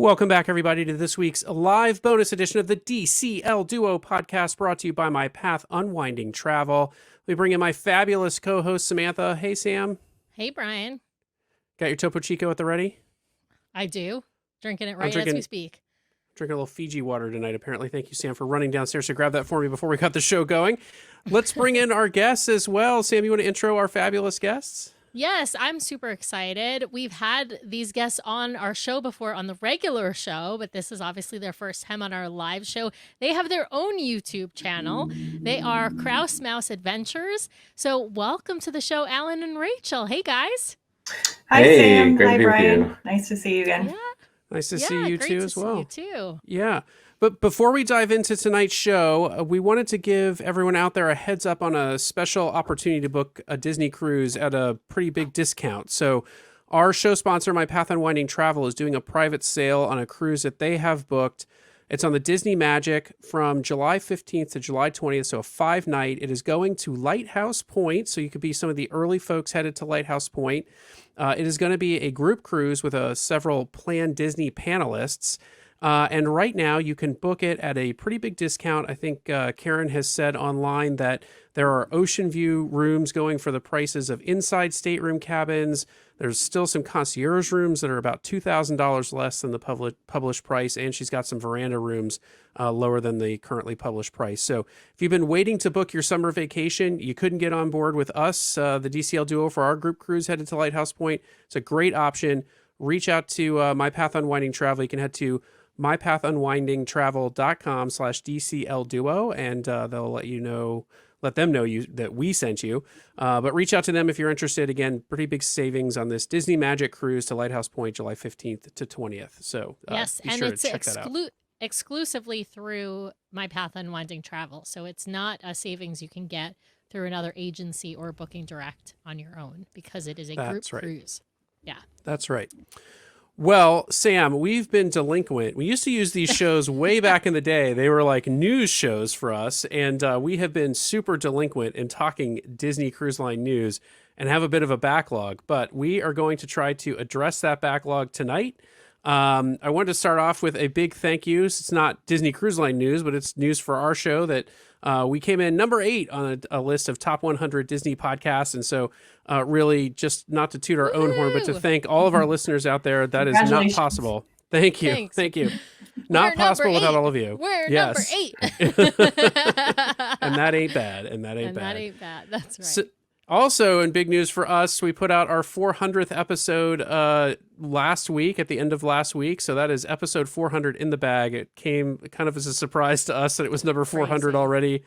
Welcome back, everybody, to this week's live bonus edition of the DCL Duo podcast, brought to you by My Path Unwinding Travel. We bring in my fabulous co-host, Samantha. Hey, Sam. Hey, Brian. Got your Topo Chico at the ready? I do. Drinking it right as we speak. Drinking a little Fiji water tonight, apparently. Thank you, Sam, for running downstairs to grab that for me before we got the show going. Let's bring in our guests as well. Sam, you want to intro our fabulous guests? Yes, I'm super excited. We've had these guests on our show before on the regular show, but this is obviously their first time on our live show. They have their own YouTube channel. They are Krause Mouse Adventures. So welcome to the show, Alan and Rachel. Hey, guys. Hi, Sam. Great Hi, to be with Brian. you. Nice to see you again. Yeah. Nice to see you too as well. See you too. Yeah. But before we dive into tonight's show, we wanted to give everyone out there a heads up on a special opportunity to book a Disney cruise at a pretty big discount. So our show sponsor, My Path Unwinding Travel, is doing a private sale on a cruise that they have booked. It's on the Disney Magic from July 15th to July 20th, so a 5-night. It is going to Lighthouse Point, so you could be some of the early folks headed to Lighthouse Point. It is going to be a group cruise with several planned Disney panelists. And right now you can book it at a pretty big discount. I think Karen has said online that there are ocean view rooms going for the prices of inside stateroom cabins. There's still some concierge rooms that are about $2,000 less than the published price. And she's got some veranda rooms lower than the currently published price. So if you've been waiting to book your summer vacation, you couldn't get on board with us, the DCL Duo, for our group cruise headed to Lighthouse Point. It's a great option. Reach out to My Path Unwinding Travel. You can head to mypathunwindingtravel.com/DCL Duo, and they'll let them know that we sent you. But reach out to them if you're interested. Again, pretty big savings on this Disney Magic cruise to Lighthouse Point, July 15th to 20th. So yes, be and sure it's to check that out. exclusively through My Path Unwinding Travel. So it's not a savings you can get through another agency or booking direct on your own, because it is a group cruise. Yeah. That's right. Well, Sam, we've been delinquent. We used to use these shows way back in the day. They were like news shows for us, and we have been super delinquent in talking Disney Cruise Line news and have a bit of a backlog. But we are going to try to address that backlog tonight. I wanted to start off with a big thank you. It's not Disney Cruise Line news, but it's news for our show that we came in number 8 on a list of top 100 Disney podcasts. And so really just not to toot our own horn, but to thank all of our listeners out there. That is not possible. Thank you. Thanks. Thank you. Not possible without all of you. We're number 8. And that ain't bad. And that ain't bad. That ain't bad. That's right. So, also, in big news for us, we put out our 400th episode last week, at the end of last week. So that is episode 400 in the bag. It came kind of as a surprise to us that it was number 400 already.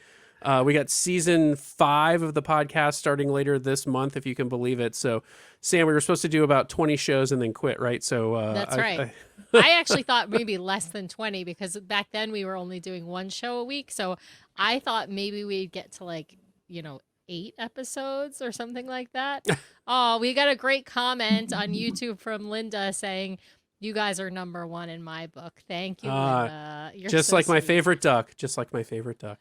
We got season 5 of the podcast starting later this month, if you can believe it. So, Sam, we were supposed to do about 20 shows and then quit, right? So that's right. I actually thought maybe less than 20, because back then we were only doing one show a week. So I thought maybe we'd get to 8 episodes or something like that. Oh, we got a great comment on YouTube from Linda saying, "You guys are number 1 in my book." Thank you, Linda. You're just so like my sweet. favorite duck. Just like my favorite duck.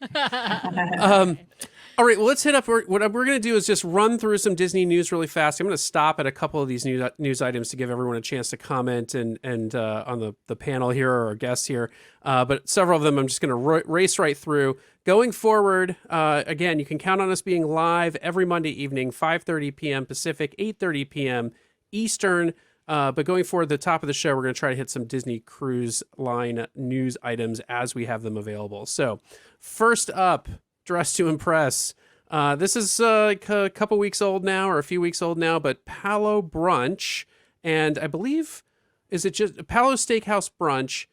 All right, well, let's hit up. What we're going to do is just run through some Disney news really fast. I'm going to stop at a couple of these news items to give everyone a chance to comment and on the panel here or our guests here. But several of them I'm just going to race right through. Going forward, again, you can count on us being live every Monday evening, 5:30 p.m. Pacific, 8:30 p.m. Eastern. But going forward, the top of the show, we're going to try to hit some Disney Cruise Line news items as we have them available. So first up, Dress to Impress. This is a couple weeks old now, or a few weeks old now, but Palo Brunch, and I believe, is it just Palo Steakhouse Brunch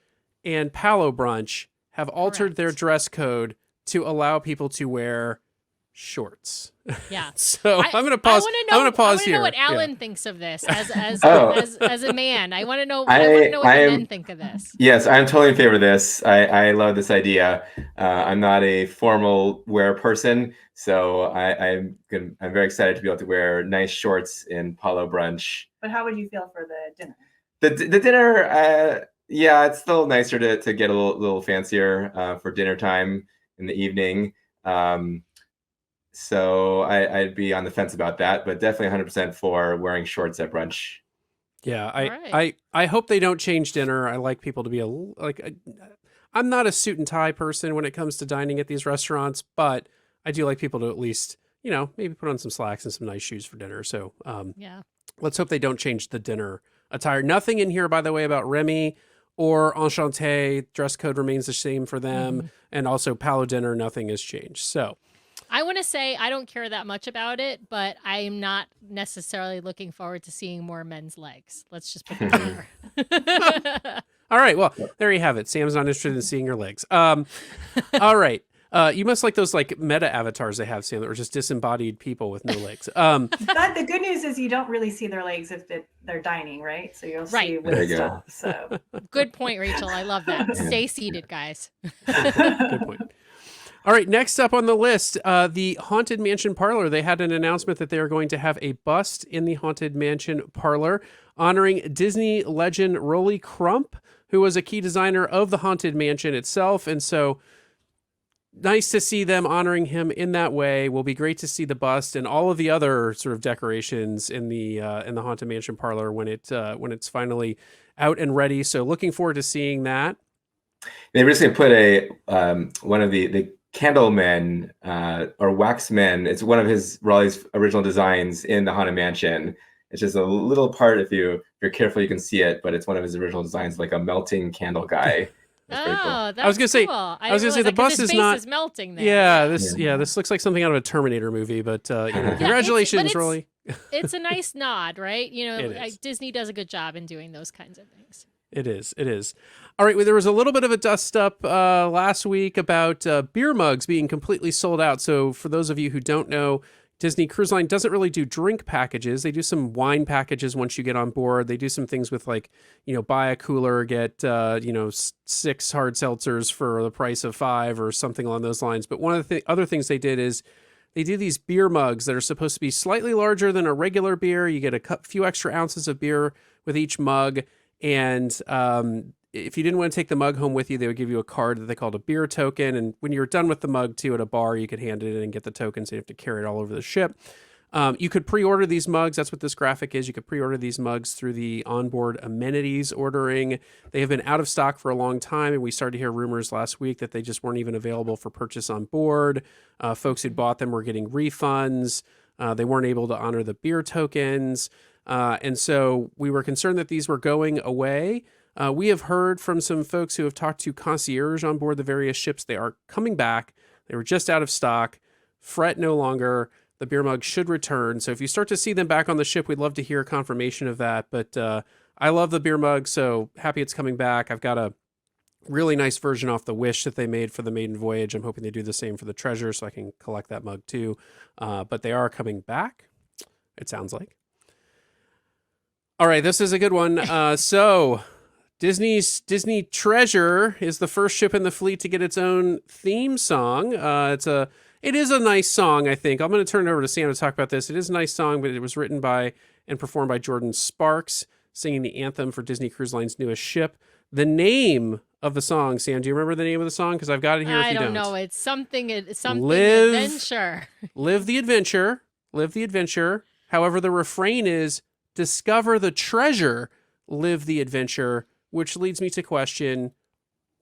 and Palo Brunch have altered their dress code to allow people to wear shorts. Yeah. So I'm going to pause. I'm going to pause here. I want to know what Alan thinks of this as a man. I want to know. I want to know what the men think of this. Yes, I'm totally in favor of this. I love this idea. I'm not a formal wear person, so I'm very excited to be able to wear nice shorts in Palo Brunch. But how would you feel for the dinner? The dinner, yeah, it's still nicer to get a little fancier for dinner time in the evening. So I'd be on the fence about that, but definitely 100% for wearing shorts at brunch. Yeah, right. I hope they don't change dinner. I like people to be I'm not a suit and tie person when it comes to dining at these restaurants, but I do like people to at least, maybe put on some slacks and some nice shoes for dinner. So Yeah. let's hope they don't change the dinner attire. Nothing in here, by the way, about Remy or Enchanté. Dress code remains the same for them. Mhm. And also Palo dinner, nothing has changed. So I want to say I don't care that much about it, but I am not necessarily looking forward to seeing more men's legs. Let's just put that there. all right, well, there you have it. Sam's not interested in seeing your legs. All right. You must like those like meta avatars they have, Sam, that are just disembodied people with no legs. But the good news is you don't really see their legs if they're dining, right? So you'll see Right. with There you go. stuff. So Good point, Rachel. I love that. Yeah. Stay seated, guys. Good point. All right, next up on the list, the Haunted Mansion Parlor. They had an announcement that they are going to have a bust in the Haunted Mansion Parlor honoring Disney legend Rolly Crump, who was a key designer of the Haunted Mansion itself. And so nice to see them honoring him in that way. Will be great to see the bust and all of the other sort of decorations in the Haunted Mansion Parlor when it's finally out and ready. So looking forward to seeing that. They recently put one of the Candlemen or Wax Men. It's one of Raleigh's original designs in the Haunted Mansion. It's just a little part. If you're careful, you can see it, but it's one of his original designs, like a melting candle guy. That's pretty cool. Oh, that's I was gonna say- cool. I was gonna say the bus is not- is melting there. Yeah, this looks like something out of a Terminator movie, but congratulations, it's- Rolly. It's a nice nod, right? You know, It like is. Disney does a good job in doing those kinds of things. It is. All right, well, there was a little bit of a dust up last week about beer mugs being completely sold out. So for those of you who don't know, Disney Cruise Line doesn't really do drink packages. They do some wine packages once you get on board. They do some things with like, buy a cooler, get, 6 hard seltzers for the price of 5 or something along those lines. But one of the other things they did is they do these beer mugs that are supposed to be slightly larger than a regular beer. You get a few extra ounces of beer with each mug. And if you didn't want to take the mug home with you, they would give you a card that they called a beer token. And when you're done with the mug, too, at a bar, you could hand it in and get the token, so you have to carry it all over the ship. You could pre-order these mugs. That's what this graphic is. You could pre-order these mugs through the onboard amenities ordering. They have been out of stock for a long time, and we started to hear rumors last week that they just weren't even available for purchase on board. Folks who'd bought them were getting refunds. They weren't able to honor the beer tokens. And so we were concerned that these were going away. We have heard from some folks who have talked to concierge on board the various ships. They are coming back. They were just out of stock. Fret no longer. The beer mug should return. So if you start to see them back on the ship, we'd love to hear confirmation of that. But I love the beer mug, so happy it's coming back. I've got a really nice version off the Wish that they made for the maiden voyage. I'm hoping they do the same for the Treasure, so I can collect that mug too. But they are coming back, it sounds like. All right, this is a good one. So Disney Treasure is the first ship in the fleet to get its own theme song. It is a nice song, I think. I'm going to turn it over to Sam to talk about this. It is a nice song, but it was written by and performed by Jordan Sparks, singing the anthem for Disney Cruise Line's newest ship. The name of the song, Sam, do you remember the name of the song? Because I've got it here if you don't. I don't know. It's something Live- adventure. Live the adventure. Live the adventure. However, the refrain is discover the treasure, live the adventure, which leads me to question,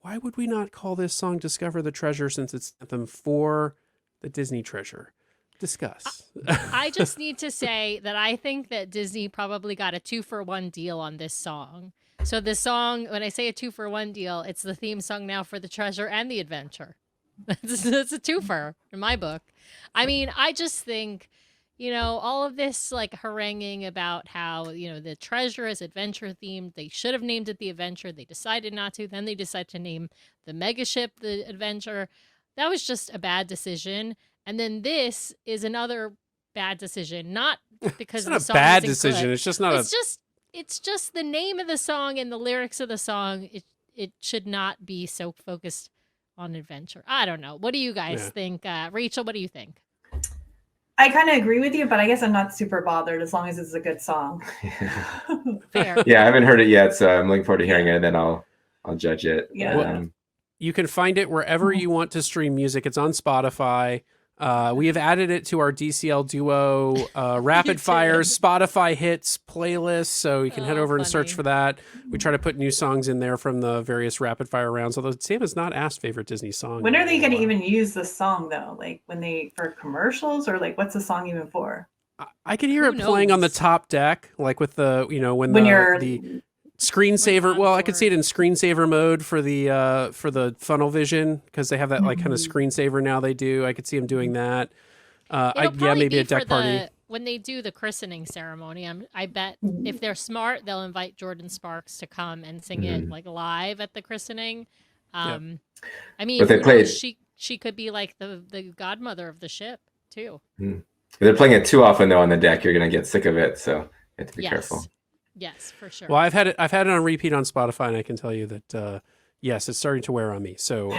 why would we not call this song Discover the Treasure since it's the anthem for the Disney Treasure? Discuss. I just need to say that I think that Disney probably got a 2-for-1 deal on this song. So the song, when I say a 2-for-1 deal, it's the theme song now for the Treasure and the Adventure. It's a twofer in my book. I mean, I just think, all of this like haranguing about how, the Treasure is adventure themed. They should have named it the Adventure. They decided not to. Then they decided to name the megaship the Adventure. That was just a bad decision. And then this is another bad decision, not because It's the not a song bad isn't decision. good. It's just not It's just the name of the song and the lyrics of the song. It should not be so focused on adventure. I don't know. What do you guys think? Rachel, what do you think? I kind of agree with you, but I guess I'm not super bothered as long as it's a good song. Fair. Yeah, I haven't heard it yet, so I'm looking forward to hearing it, and then I'll judge it. Yeah. But, You can find it wherever you want to stream music. It's on Spotify. We have added it to our DCL Duo Rapid Fire did. Spotify hits playlist, so you can head Oh, over and search funny. for that. We try to put new songs in there from the various Rapid Fire rounds, although Sam has not asked favorite Disney song. When in are a they going to while. even use the song though? Like when they for commercials or like what's the song even for? I could hear Who it playing on the knows? top deck, like with the when When the you're the screensaver. Well, I could see it in screensaver mode for the funnel vision because they have that like kind of screensaver now. They do. I could see them doing that. It'll probably maybe be a deck for party. when they do the christening ceremony. I bet if they're smart, they'll invite Jordan Sparks to come and sing it like live at the christening. I mean, But they who played- knows? She could be like the godmother of the ship too. If they're playing it too often though on the deck, you're gonna get sick of it. So you have to be careful. Yes, for sure. Well, I've had it on repeat on Spotify, and I can tell you that yes, it's starting to wear on me. So,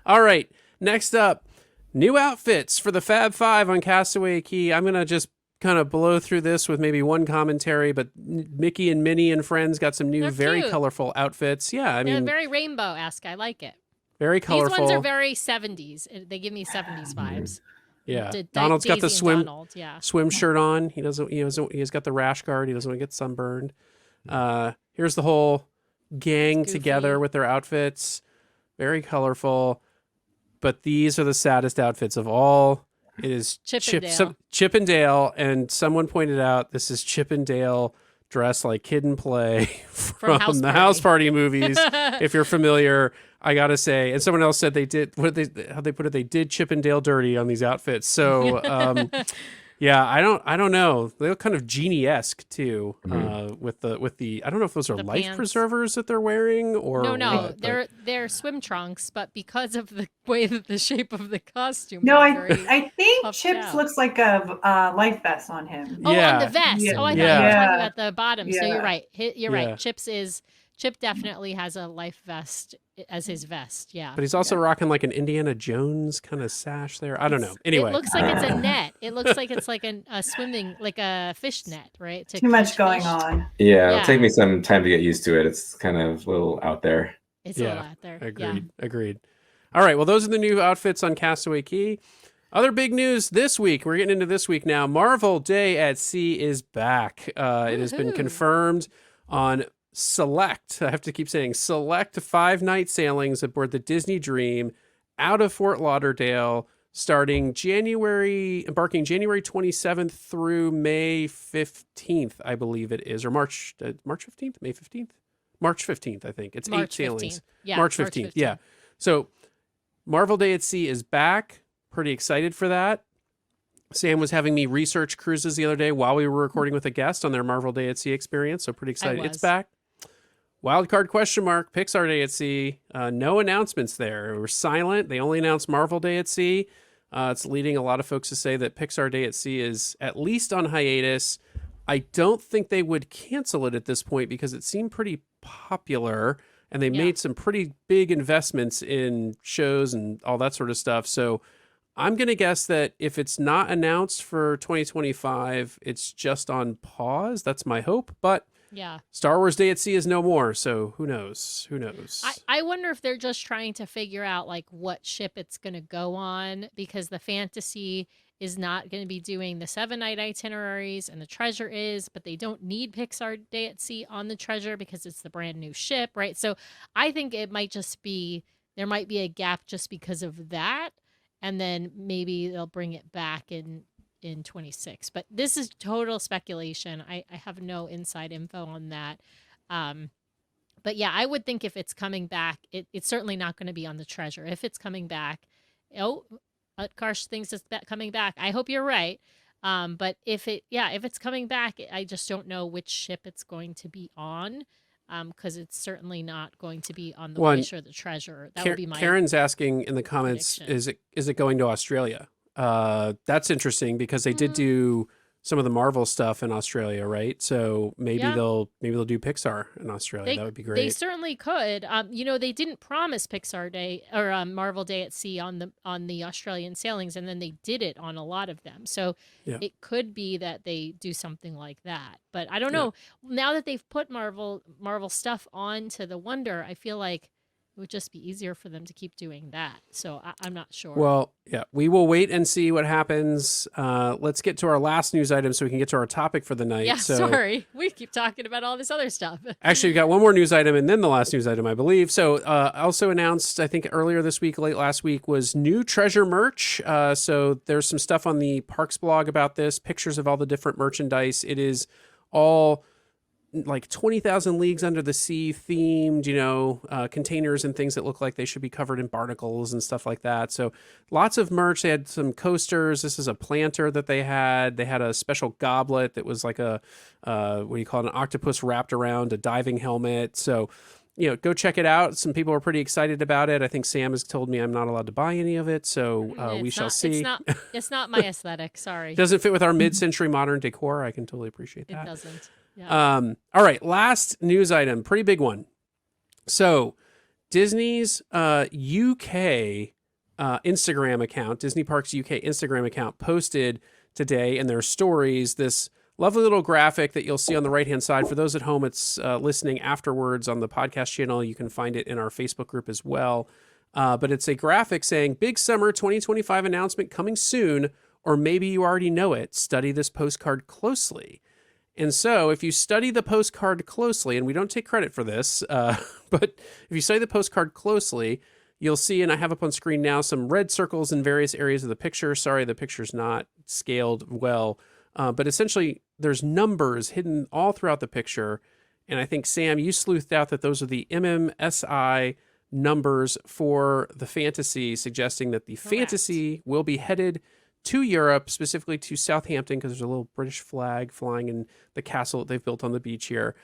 all right, next up, new outfits for the Fab Five on Castaway Key. I'm gonna just kind of blow through this with maybe one commentary, but Mickey and Minnie and friends got some new, They're very cute. colorful outfits. Yeah, I They're mean, very rainbow-esque. I like it. very colorful. These ones are very 70s. They give me 70s vibes. Yeah, Donald's got the Daisy and swim Donald, yeah. swim shirt on. He's got the rash guard. He doesn't want to get sunburned. Here's the whole gang It's goofy. together with their outfits. Very colorful. But these are the saddest outfits of all. It is Chip and Dale, and someone pointed out this is Chip and Dale dressed like Kid and Play from House the Party. House Party movies. If you're familiar, I gotta say, and someone else said they did how they put it. They did Chip and Dale dirty on these outfits. So yeah, I don't know. They look kind of genie-esque too. With the I don't know if those are The life pants. preservers that they're wearing or No, what, but- they're swim trunks, but because of the way that the shape of the costume. No, they're very I think puffed Chips out. looks like a life vest on him. Oh, Yeah. on the vest. Yeah. Oh, I thought Yeah. you were talking Yeah. about the bottom. So Yeah. you're right. You're Yeah. right. Chip definitely has a life vest as his vest. Yeah. But he's also rocking like an Indiana Jones kind of sash there. I don't know. Anyway, It looks like it's a net. It looks like it's like a swimming, like a fish net, right? To Too much catch going fish. on. Yeah, Yeah. it'll take me some time to get used to it. It's kind of a little out there. It's a little out there. Agreed. All right. Well, those are the new outfits on Castaway Key. Other big news this week. We're getting into this week now. Marvel Day at Sea is back. It has been Woohoo. confirmed on select. I have to keep saying select 5-night sailings aboard the Disney Dream out of Fort Lauderdale, starting embarking January 27th through May 15th, I believe it is, or March 15th, May 15th, March 15th. I think it's March 8 sailings. 15th. Yeah, March 15th. Yeah. So Marvel Day at Sea is back. Pretty excited for that. Sam was having me research cruises the other day while we were recording with a guest on their Marvel Day at Sea experience. So pretty excited. It's was. back. Wildcard question mark, Pixar Day at Sea. No announcements there. It was silent. They only announced Marvel Day at Sea. It's leading a lot of folks to say that Pixar Day at Sea is at least on hiatus. I don't think they would cancel it at this point because it seemed pretty popular and they made some pretty big investments in shows and all that sort of stuff. So I'm going to guess that if it's not announced for 2025, it's just on pause. That's my hope. But Yeah. Star Wars Day at Sea is no more. So who knows? Who knows? I wonder if they're just trying to figure out like what ship it's going to go on, because the Fantasy is not going to be doing the 7-night itineraries and the Treasure is, but they don't need Pixar Day at Sea on the Treasure because it's the brand new ship, right? So I think it might just be, there might be a gap just because of that. And then maybe they'll bring it back in 26. But this is total speculation. I have no inside info on that. But yeah, I would think if it's coming back, it's certainly not going to be on the Treasure. If it's coming back, Utkarsh thinks it's coming back. I hope you're right. But if it's coming back, I just don't know which ship it's going to be on. Because it's certainly not going to be on the Wish or the Treasure. That would be my Karen's asking in the comments, prediction. is it going to Australia? That's interesting because they did do some of the Marvel stuff in Australia, right? So maybe they'll do Pixar in Australia. That would be great. They certainly could. They didn't promise Pixar Day or Marvel Day at Sea on the Australian sailings, and then they did it on a lot of them. So it could be that they do something like that. But I don't know. Now that they've put Marvel stuff onto the Wonder, I feel like would just be easier for them to keep doing that. So I'm not sure. Well, yeah, we will wait and see what happens. Let's get to our last news item so we can get to our topic for the night. yeah, So, sorry. We keep talking about all this other stuff. actually, we got one more news item and then the last news item, I believe. So, also announced, I think earlier this week, late last week, was new treasure merch. So there's some stuff on the Parks blog about this, pictures of all the different merchandise. It is all like 20,000 Leagues Under the Sea themed, containers and things that look like they should be covered in barnacles and stuff like that. So lots of merch. They had some coasters. This is a planter that they had. They had a special goblet that was like a, what do you call it, an octopus wrapped around a diving helmet. So, go check it out. Some people are pretty excited about it. I think Sam has told me I'm not allowed to buy any of it. So we shall see. It's not my aesthetic. Sorry. Doesn't fit with our mid-century modern decor. I can totally appreciate that. It doesn't. Yeah. All right, last news item, pretty big one. So Disney's UK Instagram account, Disney Parks UK Instagram account, posted today in their stories this lovely little graphic that you'll see on the right-hand side. For those at home, it's listening afterwards on the podcast channel. You can find it in our Facebook group as well. But it's a graphic saying, Big Summer 2025 announcement coming soon, or maybe you already know it. Study this postcard closely. And so if you study the postcard closely, and we don't take credit for this, but if you study the postcard closely, you'll see, and I have up on screen now, some red circles in various areas of the picture. Sorry, the picture's not scaled well. But essentially, there's numbers hidden all throughout the picture. And I think, Sam, you sleuthed out that those are the MMSI numbers for the Fantasy, suggesting that the Correct. Fantasy will be headed to Europe, specifically to Southampton, because there's a little British flag flying in the castle that they've built on the beach here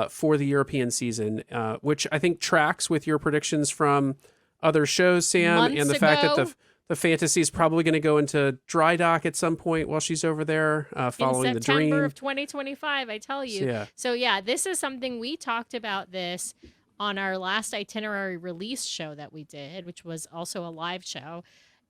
for the European season, which I think tracks with your predictions from other shows, Sam, Months and the fact that ago. the Fantasy is probably going to go into dry dock at some point while she's over there following the dream. In September of 2025, I tell you. So, So this is something we talked about this on our last itinerary release show that we did, which was also a live show.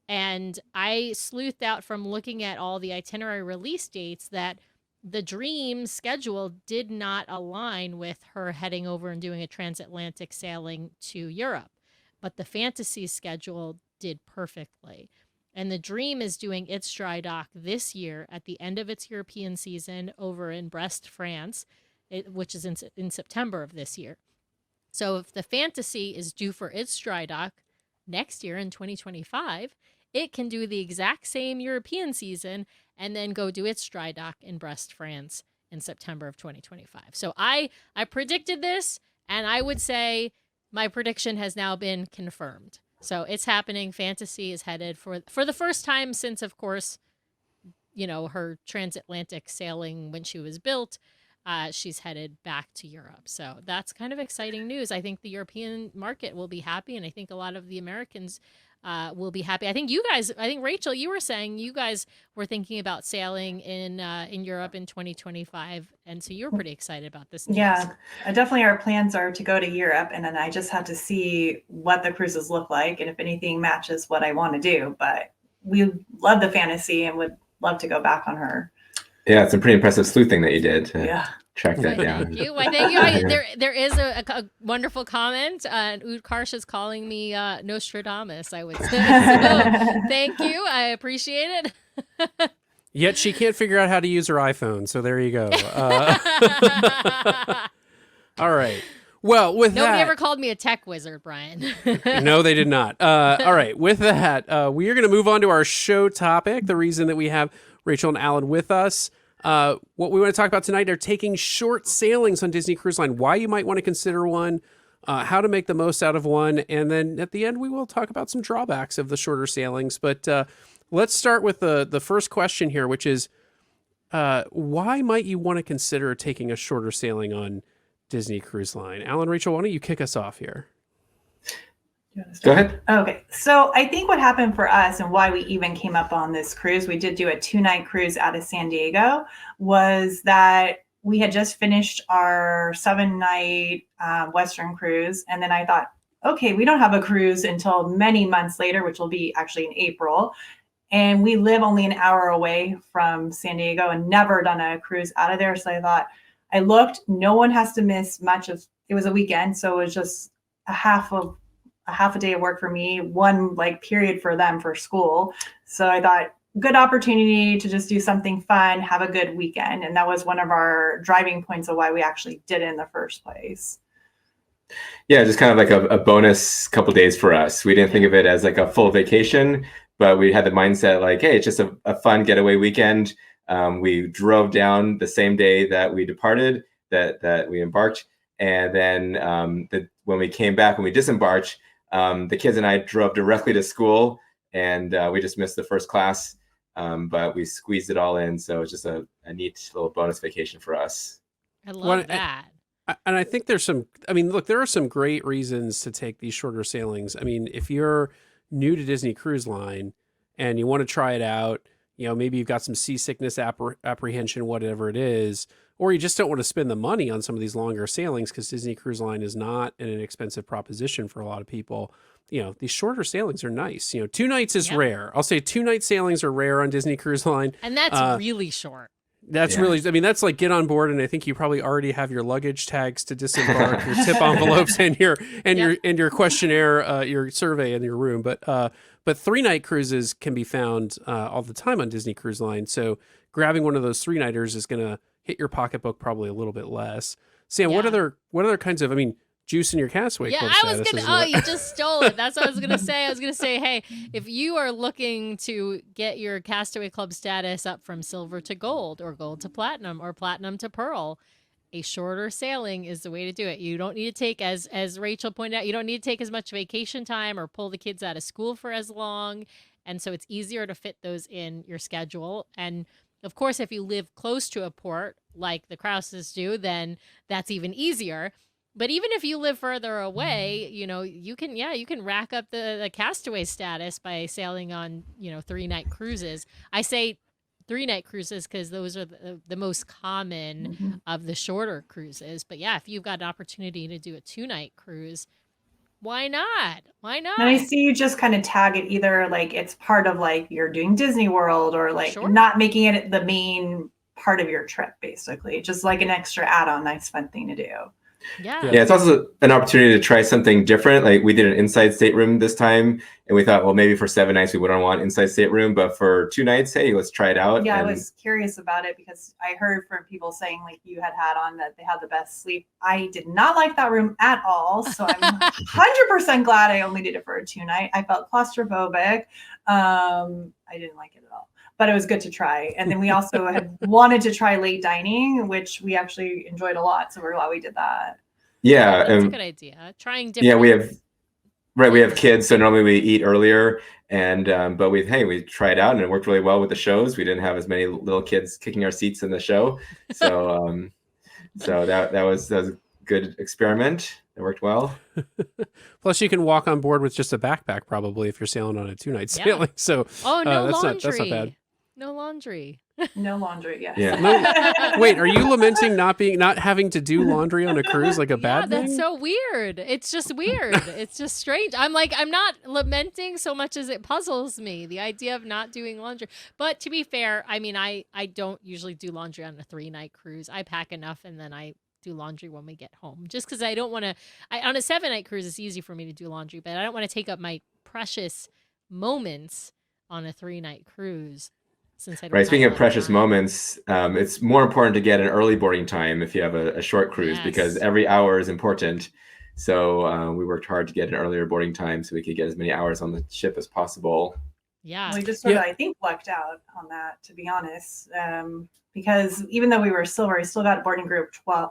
And I sleuthed out from looking at all the itinerary release dates that the Dream schedule did not align with her heading over and doing a transatlantic sailing to Europe. But the Fantasy schedule did perfectly. And the Dream is doing its dry dock this year at the end of its European season over in Brest, France, which is in September of this year. So if the Fantasy is due for its dry dock next year in 2025, it can do the exact same European season and then go do its dry dock in Brest, France in September of 2025. So I predicted this, and I would say my prediction has now been confirmed. So it's happening. Fantasy is headed for the first time since, of course, her transatlantic sailing when she was built. She's headed back to Europe. So that's kind of exciting news. I think the European market will be happy, and I think a lot of the Americans will be happy. I think Rachael, you were saying you guys were thinking about sailing in Europe in 2025, and so you were pretty excited about this news. Yeah, definitely our plans are to go to Europe, and then I just have to see what the cruises look like and if anything matches what I want to do. But we love the Fantasy and would love to go back on her. Yeah, it's a pretty impressive sleuthing that you did. Yeah. Track that down. Thank you. Well, thank you. There is a wonderful comment. Utkarsh is calling me Nostradamus, I would say. So, thank you. I appreciate it. Yet she can't figure out how to use her iPhone, so there you go. All right. Well, with Nobody ever called me a tech wizard, Brian. No, they did not. All right. With that, we are going to move on to our show topic, the reason that we have Rachael and Alan with us. What we want to talk about tonight are taking short sailings on Disney Cruise Line, why you might want to consider one, how to make the most out of one, and then at the end we will talk about some drawbacks of the shorter sailings. But let's start with the first question here, which is why might you want to consider taking a shorter sailing on Disney Cruise Line? Alan, Rachael, why don't you kick us off here? Go ahead. Okay, so I think what happened for us and why we even came up on this cruise, we did do a 2-night cruise out of San Diego, was that we had just finished our 7-night Western cruise. And then I thought, okay, we don't have a cruise until many months later, which will be actually in April. And we live only an hour away from San Diego and never done a cruise out of there. So I thought, I looked, no one has to miss much of, it was a weekend. So it was just a half of a half a day of work for me, one like period for them for school. So I thought, good opportunity to just do something fun, have a good weekend. And that was one of our driving points of why we actually did it in the first place. Yeah, just kind of like a bonus couple days for us. We didn't think of it as like a full vacation, but we had the mindset like, hey, it's just a fun getaway weekend. We drove down the same day that we departed, that we embarked. And then when we came back, when we disembarked, the kids and I drove directly to school, and we just missed the first class. But we squeezed it all in. So it's just a neat little bonus vacation for us. I love that. And I think there's some, I mean, look, there are some great reasons to take these shorter sailings. I mean, if you're new to Disney Cruise Line and you want to try it out, you know, maybe you've got some seasickness apprehension, whatever it is, or you just don't want to spend the money on some of these longer sailings because Disney Cruise Line is not an inexpensive proposition for a lot of people. You know, these shorter sailings are nice. You know, 2 nights is rare. I'll say 2-night sailings are rare on Disney Cruise Line. And that's really short. That's really, I mean, that's like get on board, and I think you probably already have your luggage tags to disembark, your tip envelopes, and your questionnaire, your survey in your room. But 3-night cruises can be found all the time on Disney Cruise Line. So grabbing one of those 3-nighters is going to hit your pocketbook probably a little bit less. Sam, what other kinds of, I mean, juice in your Castaway Club I was status gonna. You just stole it. That's what I was gonna say. I was gonna say, hey, if you are looking to get your Castaway Club status up from silver to gold, or gold to platinum, or platinum to pearl, a shorter sailing is the way to do it. You don't need to take, as Rachel pointed out, you don't need to take as much vacation time or pull the kids out of school for as long, and so it's easier to fit those in your schedule. And of course, if you live close to a port like the Krauses do, then that's even easier. But even if you live further away, you know, you can rack up the Castaway status by sailing on, 3-night cruises. I say 3-night cruises because those are the most common of the shorter cruises. But yeah, if you've got an opportunity to do a 2-night cruise, why not? Why not? And I see you just kind of tag it either like it's part of like you're doing Disney World, or like not making it the main part of your trip, basically. Just like an extra add-on, nice fun thing to do. Yeah, it's also an opportunity to try something different. Like we did an inside stateroom this time, and we thought, well, maybe for 7 nights we wouldn't want inside stateroom, but for 2 nights, hey, let's try it out. Yeah, I was curious about it because I heard from people saying like you had on that they had the best sleep. I did not like that room at all, so I'm 100% glad I only did it for a 2-night. I felt claustrophobic. I didn't like it at all. But it was good to try. And then we also had wanted to try late dining, which we actually enjoyed a lot. So we're glad we did that. Yeah. That's a good idea. Trying different. Yeah, we have kids. So normally we eat earlier, and but we tried out and it worked really well with the shows. We didn't have as many little kids kicking our seats in the show. So so that was a good experiment. It worked well. Plus, you can walk on board with just a backpack probably if you're sailing on a 2-night sailing. So no laundry. That's not bad. No laundry. No laundry. Yes. Yeah. Wait, are you lamenting not having to do laundry on a cruise like a bad thing? That's so weird. It's just weird. It's just strange. I'm not lamenting so much as it puzzles me, the idea of not doing laundry. But to be fair, I mean, I don't usually do laundry on a 3-night cruise. I pack enough and then I do laundry when we get home, just because I don't want to. On a 7-night cruise, it's easy for me to do laundry, but I don't want to take up my precious moments on a 3-night cruise. Right. Speaking of precious moments, it's more important to get an early boarding time if you have a short cruise, because every hour is important. So we worked hard to get an earlier boarding time so we could get as many hours on the ship as possible. Yeah. We just sort of, I think, lucked out on that, to be honest, because even though we were silver, we still got boarding group 12,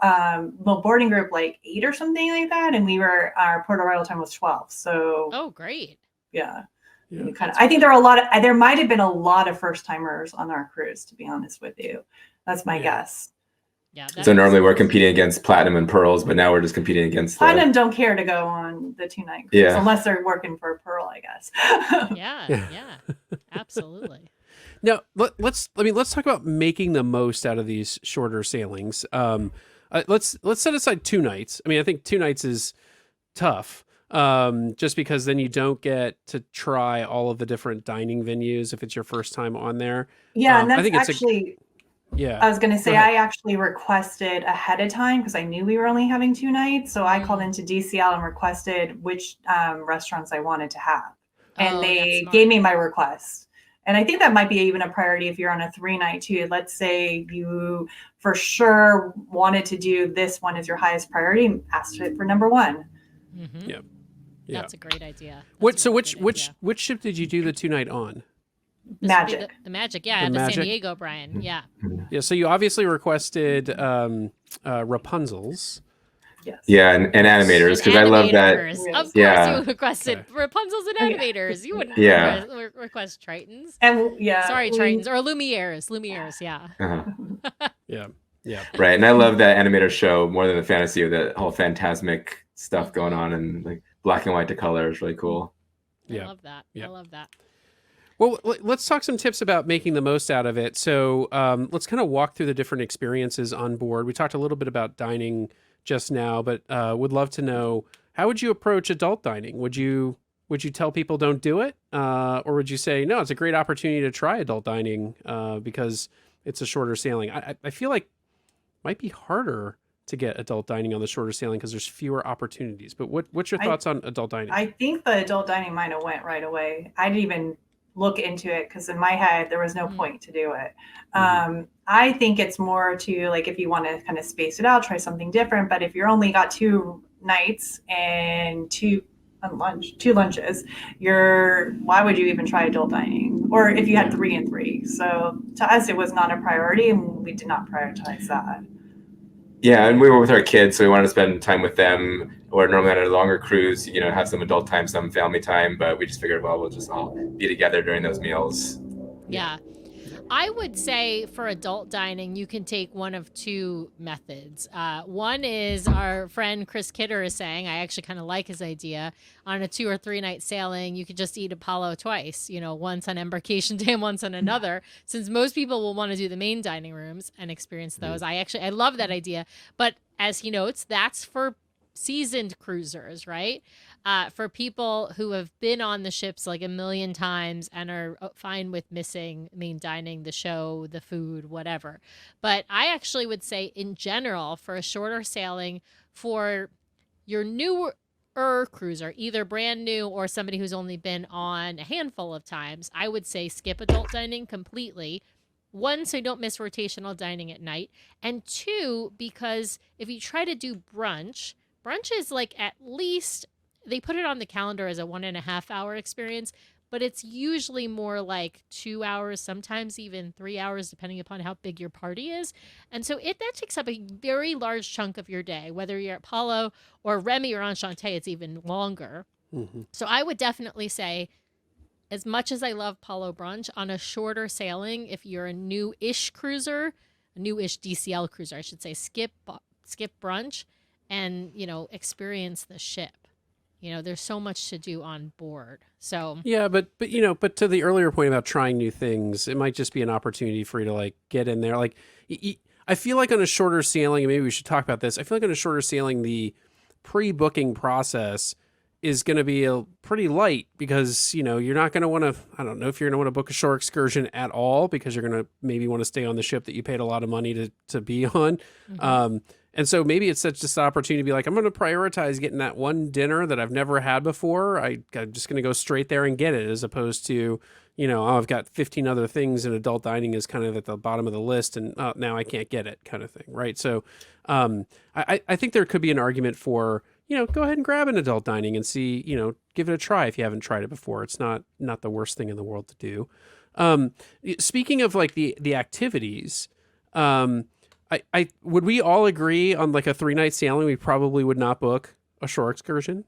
boarding group like 8 or something like that. And our port arrival time was 12. So. Oh, great. Yeah. I think there might have been a lot of first timers on our cruise, to be honest with you. That's my guess. Yeah. So normally we're competing against platinum and pearls, but now we're just competing against platinum. Don't care to go on the 2-night cruise unless they're working for a pearl, I guess. Yeah, absolutely. Now let's talk about making the most out of these shorter sailings. Let's set aside 2 nights. I mean, I think 2 nights is tough. Just because then you don't get to try all of the different dining venues if it's your first time on there. Yeah, and that's Yeah. I was going to say, Go ahead. I actually requested ahead of time because I knew we were only having 2 nights. So I called into DCL and requested which restaurants I wanted to have. And Oh, that's they smart. gave me my request. And I think that might be even a priority if you're on a 3-night too. Let's say you for sure wanted to do this one as your highest priority, ask it for number 1. Mm-hmm. Yeah. Yeah. That's a great idea. What? So which ship did you do the 2-night on? Magic. The Magic, yeah, The the San Magic? Diego, Brian, yeah. Yeah. So you obviously requested Rapunzel's. Yes. Yeah, and animators, because I love that. Animators. Yes. Of course, Yeah. you requested Rapunzel's and animators. You wouldn't Yeah. request Tritons. And yeah. Sorry, Tritons or Lumieres. Lumieres, yeah. Uh-huh. Yeah. Yeah. Right, and I love that animator show more than the fantasy of the whole phantasmic stuff going on, and like black and white to color is really cool. Yeah. I love that. Yeah. I love that. Well, let's talk some tips about making the most out of it. So let's kind of walk through the different experiences on board. We talked a little bit about dining just now, but would love to know, how would you approach adult dining? Would you tell people don't do it? Or would you say, no, it's a great opportunity to try adult dining because it's a shorter sailing? I feel like it might be harder to get adult dining on the shorter sailing because there's fewer opportunities. But what's your thoughts on adult dining? I think the adult dining might have went right away. I didn't even look into it because in my head there was no point to do it. I think it's more to like if you want to kind of space it out, try something different. But if you're only got 2 nights and 2 lunches, why would you even try adult dining? Or if you had 3 and 3. So to us it was not a priority and we did not prioritize that. Yeah, and we were with our kids, so we wanted to spend time with them. Or normally on a longer cruise, have some adult time, some family time, but we just figured, well, we'll just all be together during those meals. Yeah. I would say for adult dining, you can take one of 2 methods. One is our friend Chris Kidder is saying, I actually kind of like his idea. On a 2 or 3 night sailing, you could just eat Apollo twice, once on embarkation day and once on another, since most people will want to do the main dining rooms and experience those. I love that idea. But as he notes, that's for seasoned cruisers, right? For people who have been on the ships like a million times and are fine with missing main dining, the show, the food, whatever. But I actually would say in general, for a shorter sailing, for your newer cruiser, either brand new or somebody who's only been on a handful of times, I would say skip adult dining completely. 1, so you don't miss rotational dining at night. And 2, because if you try to do brunch is like at least, they put it on the calendar as a 1.5 hour experience, but it's usually more like 2 hours, sometimes even 3 hours, depending upon how big your party is. And so that takes up a very large chunk of your day, whether you're at Palo or Remy or Enchante, it's even longer. Mm-hmm. So I would definitely say, as much as I love Palo brunch, on a shorter sailing, if you're a new-ish cruiser, a new-ish DCL cruiser, I should say, skip brunch and, experience the ship. There's so much to do on board. So yeah, but to the earlier point about trying new things, it might just be an opportunity for you to like get in there. Like, I feel like on a shorter sailing, and maybe we should talk about this. I feel like on a shorter sailing, the pre-booking process is going to be pretty light because, you're not going to want to, I don't know if you're going to want to book a shore excursion at all because you're going to maybe want to stay on the ship that you paid a lot of money to be on. Mm-hmm. And so maybe it's just an opportunity to be like, I'm going to prioritize getting that one dinner that I've never had before. I'm just going to go straight there and get it, as opposed to, I've got 15 other things and adult dining is kind of at the bottom of the list and now I can't get it kind of thing. Right. So I think there could be an argument for, go ahead and grab an adult dining and see, give it a try if you haven't tried it before. It's not the worst thing in the world to do. Speaking of like the activities, I would we all agree on like a 3-night sailing, we probably would not book a shore excursion?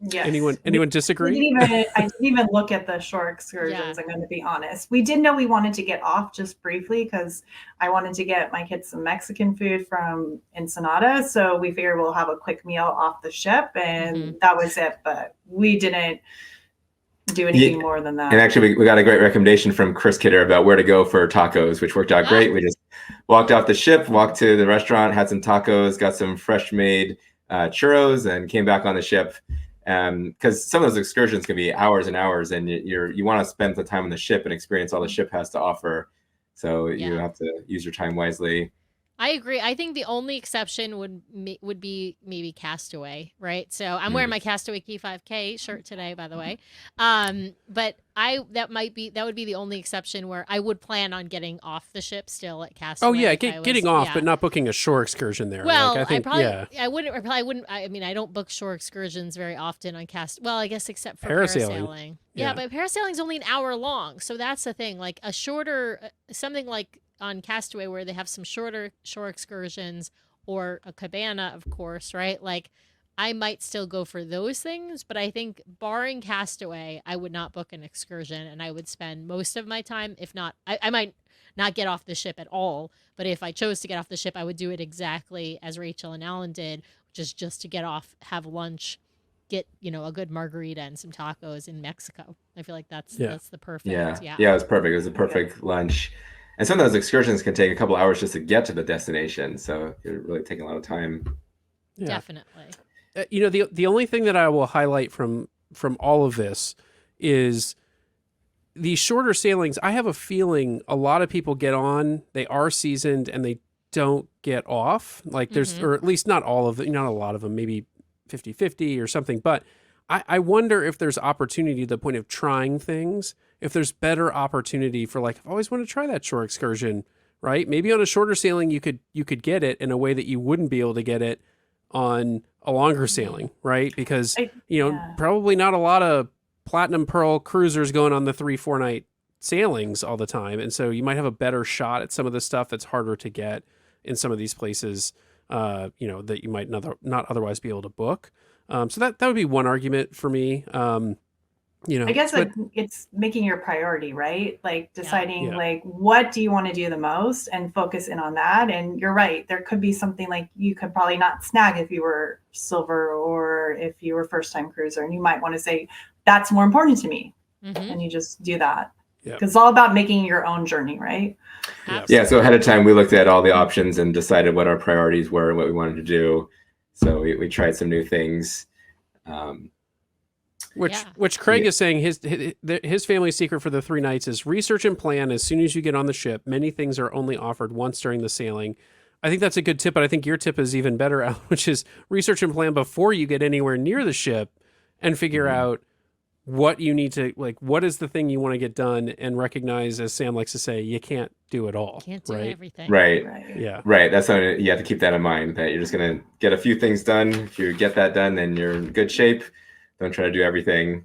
Yes. Anyone disagree? I didn't even look at the shore excursions. I'm going to be honest. We did know we wanted to get off just briefly because I wanted to get my kids some Mexican food from Ensenada. So we figured we'll have a quick meal off the ship, and that was it. But we didn't do anything more than that. And actually, we got a great recommendation from Chris Kidder about where to go for tacos, which worked out great. We just walked off the ship, walked to the restaurant, had some tacos, got some fresh made churros, and came back on the ship. Because some of those excursions can be hours and hours, and you want to spend the time on the ship and experience all the ship has to offer. So you have to use your time wisely. I agree. I think the only exception would be maybe Castaway, right? So I'm wearing my Castaway Key 5K shirt today, by the way. But that would be the only exception where I would plan on getting off the ship still at Castaway. Oh yeah, getting off, but not booking a shore excursion there. Well, like, I wouldn't. I mean, I don't book shore excursions very often on Well, I guess except for parasailing. Yeah, but parasailing's only an hour long, so that's the thing. Like a shorter, something like on Castaway where they have some shorter shore excursions, or a cabana, of course, right? Like I might still go for those things, but I think barring Castaway, I would not book an excursion, and I would spend most of my time, if not, I might not get off the ship at all, but if I chose to get off the ship, I would do it exactly as Rachael and Alan did, which is just to get off, have lunch, get, a good margarita and some tacos in Mexico. I feel like that's the perfect. Yeah, it was perfect. It was a perfect lunch. And some of those excursions can take a couple hours just to get to the destination. So you're really taking a lot of time. Yeah. Definitely. The only thing that I will highlight from all of this is these shorter sailings. I have a feeling a lot of people get on, they are seasoned, and they don't get off. Like there's, or at least not all of them, not a lot of them, maybe 50-50 or something. But I wonder if there's opportunity to the point of trying things, if there's better opportunity for like, I've always wanted to try that shore excursion, right? Maybe on a shorter sailing, you could get it in a way that you wouldn't be able to get it on a longer sailing, right? Because, probably not a lot of Platinum Pearl cruisers going on the 3-4 night sailings all the time. And so you might have a better shot at some of the stuff that's harder to get in some of these places, that you might not otherwise be able to book. So that would be one argument for me. I guess it's making your priority, right? Like deciding like, what do you want to do the most and focus in on that. And you're right. There could be something like you could probably not snag if you were silver or if you were first time cruiser, and you might want to say, that's more important to me. And you just do that. Because it's all about making your own journey, right? Yeah. So ahead of time, we looked at all the options and decided what our priorities were and what we wanted to do. So we tried some new things. Which Craig is saying his family's secret for the 3 nights is research and plan as soon as you get on the ship. Many things are only offered once during the sailing. I think that's a good tip, but I think your tip is even better, Al, which is research and plan before you get anywhere near the ship and figure out what you need to, like, what is the thing you want to get done, and recognize, as Sam likes to say, you can't do it all. Can't do everything. Right. Yeah. Right. That's something you have to keep that in mind, that you're just going to get a few things done. If you get that done, then you're in good shape. Don't try to do everything.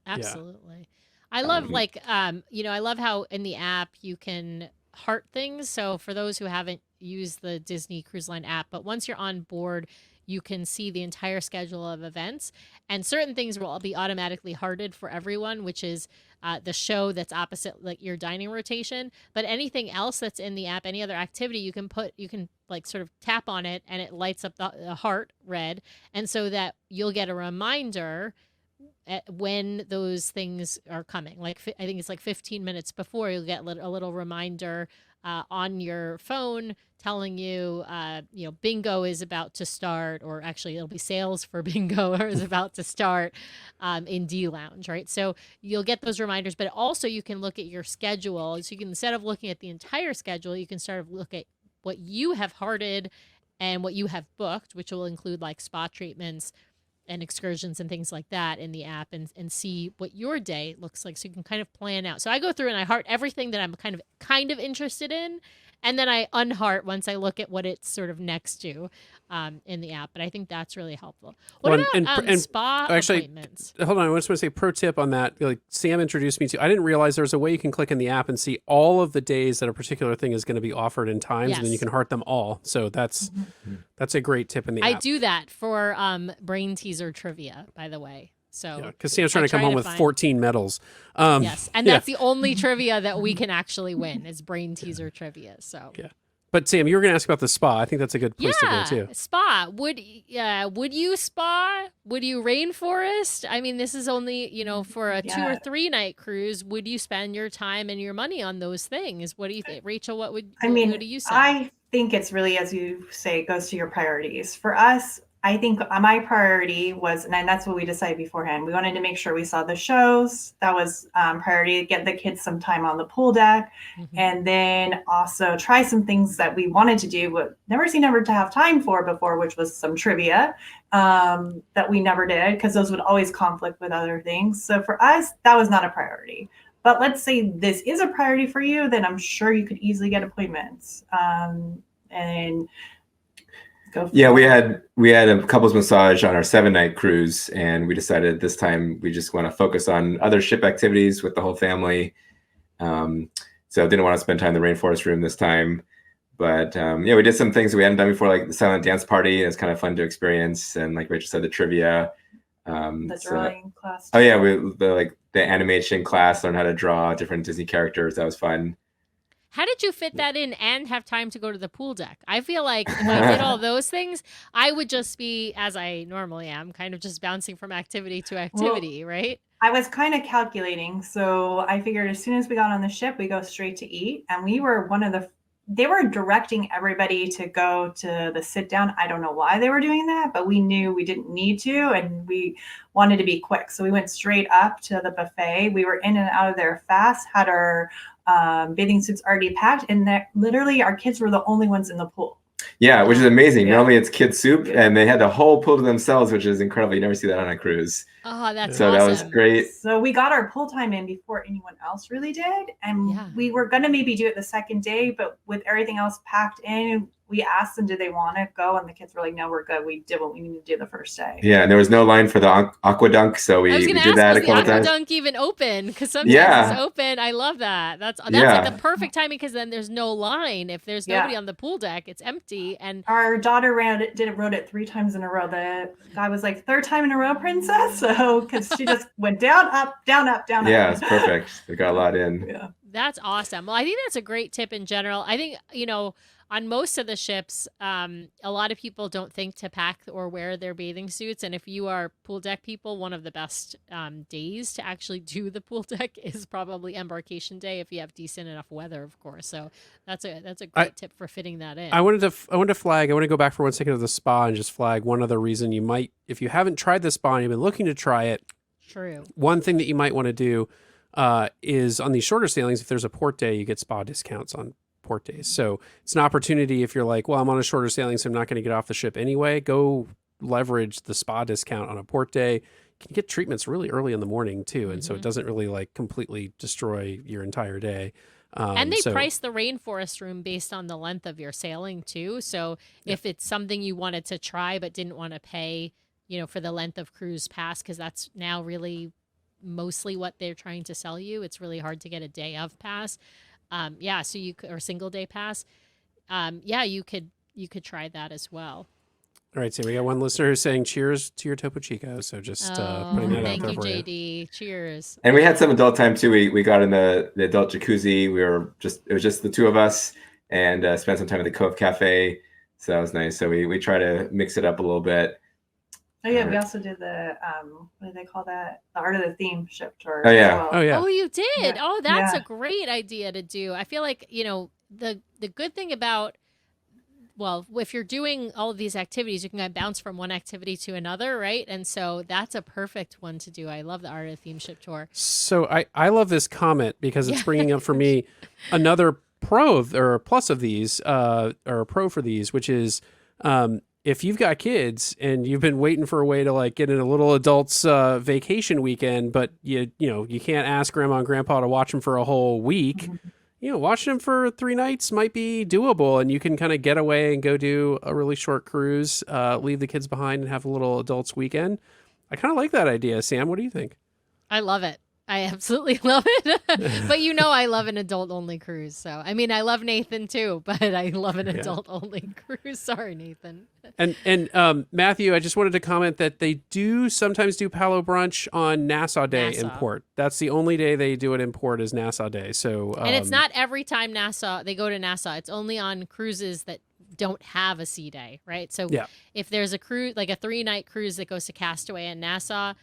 Absolutely. I love I love how in the app you can heart things. So for those who haven't used the Disney Cruise Line app, but once you're on board, you can see the entire schedule of events, and certain things will be automatically hearted for everyone, which is the show that's opposite like your dining rotation. But anything else that's in the app, any other activity, you can like sort of tap on it and it lights up the heart red. And so that you'll get a reminder when those things are coming. Like I think it's like 15 minutes before, you'll get a little reminder on your phone telling you, bingo is about to start, or actually it'll be sales for bingo is about to start in D Lounge, right? So you'll get those reminders, but also you can look at your schedule. So you can, instead of looking at the entire schedule, you can start to look at what you have hearted and what you have booked, which will include like spa treatments and excursions and things like that in the app, and see what your day looks like, so you can kind of plan out. So I go through and I heart everything that I'm kind of interested in, and then I unheart once I look at what it's sort of next to in the app. But I think that's really helpful. What about spa appointments? Hold on, I just want to say pro tip on that. Like Sam introduced me to, I didn't realize there's a way you can click in the app and see all of the days that a particular thing is going to be offered in times, and then you can heart them all. So that's a great tip in the app. I do that for brain teaser trivia, by the way. So because Sam's trying to come home with 14 medals. Yes, and that's the only trivia that we can actually win is brain teaser trivia. So But Sam, you were going to ask about the spa. I think that's a good place to go too. Spa. Would you spa? Would you rainforest? I mean, this is only, for a 2 or 3 night cruise. Would you spend your time and your money on those things? What do you think, Rachael? What do you say? I think it's really, as you say, it goes to your priorities. For us, I think my priority was, and that's what we decided beforehand. We wanted to make sure we saw the shows. That was priority, to get the kids some time on the pool deck, and then also try some things that we wanted to do, but never to have time for before, which was some trivia that we never did because those would always conflict with other things. So for us, that was not a priority. But let's say this is a priority for you, then I'm sure you could easily get appointments. And yeah, we had a couples massage on our 7-night cruise, and we decided this time we just want to focus on other ship activities with the whole family. So didn't want to spend time in the rainforest room this time. But yeah, we did some things we hadn't done before, like the silent dance party. It's kind of fun to experience, and like Rachel said, the trivia. The drawing class. Oh yeah, the animation class, learn how to draw different Disney characters. That was fun. How did you fit that in and have time to go to the pool deck? I feel like if I did all those things, I would just be, as I normally am, kind of just bouncing from activity to activity, right? I was kind of calculating. So I figured as soon as we got on the ship, we go straight to eat. And we were they were directing everybody to go to the sit down. I don't know why they were doing that, but we knew we didn't need to, and we wanted to be quick. So we went straight up to the buffet. We were in and out of there fast, had our bathing suits already packed, and that literally our kids were the only ones in the pool. Yeah, which is amazing. Yeah. Normally it's kid soup, and they had the whole pool to themselves, which is incredible. You never see that on a cruise. Oh, that's so awesome. That was great. So we got our pool time in before anyone else really did, and we were gonna maybe do it the second day, but with everything else packed in, we asked them, did they want to go? And the kids were like, no, we're good. We did what we needed to do the first day. Yeah, and there was no line for the aqua dunk, so we did that a couple times. Was the aqua dunk even open? Because sometimes it's open. I love that. That's like the perfect timing, because then there's no line. If there's nobody on the pool deck, it's empty. And our daughter rode it 3 times in a row. The guy was like, 3rd time in a row, princess. So because she just went down, up, down, up, down, up. Yeah, it's perfect. We got a lot in. Yeah. That's awesome. Well, I think that's a great tip in general. I think, on most of the ships, a lot of people don't think to pack or wear their bathing suits. And if you are pool deck people, one of the best days to actually do the pool deck is probably embarkation day, if you have decent enough weather, of course. So that's a great tip for fitting that in. I wanted to flag. I want to go back for 1 second to the spa and just flag one other reason you might, if you haven't tried the spa and you've been looking to try it. True. One thing that you might want to do is on these shorter sailings, if there's a port day, you get spa discounts on port days. So it's an opportunity if you're like, well, I'm on a shorter sailing, so I'm not going to get off the ship anyway. Go leverage the spa discount on a port day. You can get treatments really early in the morning too. And so it doesn't really like completely destroy your entire day. And they price the rainforest room based on the length of your sailing too. So if it's something you wanted to try but didn't want to pay, for the length of cruise pass, because that's now really mostly what they're trying to sell you. It's really hard to get a day of pass. So you could, or single day pass. You could try that as well. All right, so we got one listener who's saying cheers to your Topo Chico. So just putting that out there for you. Thank you, JD. Cheers. And we had some adult time too. We got in the adult jacuzzi. It was just the 2 of us, and spent some time at the Cove Cafe. So that was nice. So we try to mix it up a little bit. Oh yeah, we also did the what do they call that? The Art of the Theme ship tour. Oh yeah. Well. Oh yeah. Oh, you did. Yeah. Oh, that's a great idea to do. I feel like, the good thing about, well, if you're doing all of these activities, you can kind of bounce from one activity to another, right? And so that's a perfect one to do. I love the Art of the Theme ship tour. So I love this comment because it's bringing up for me another plus of these, or a pro for these, which is, if you've got kids and you've been waiting for a way to like get in a little adult's vacation weekend, but you can't ask grandma and grandpa to watch them for a whole week, watching them for 3 nights might be doable, and you can kind of get away and go do a really short cruise, leave the kids behind and have a little adults weekend. I kind of like that idea. Sam, what do you think? I love it. I absolutely love it. But I love an adult-only cruise. So, I mean, I love Nathan too, but I love an adult-only cruise. Sorry, Nathan. And Matthew, I just wanted to comment that they do sometimes do Palo Brunch on Nassau Day in port. That's the only day they do it in port is Nassau Day. So, and it's not every time they go to Nassau. It's only on cruises that don't have a sea day, right? So if there's a cruise, like a 3-night cruise that goes to Castaway and Nassau,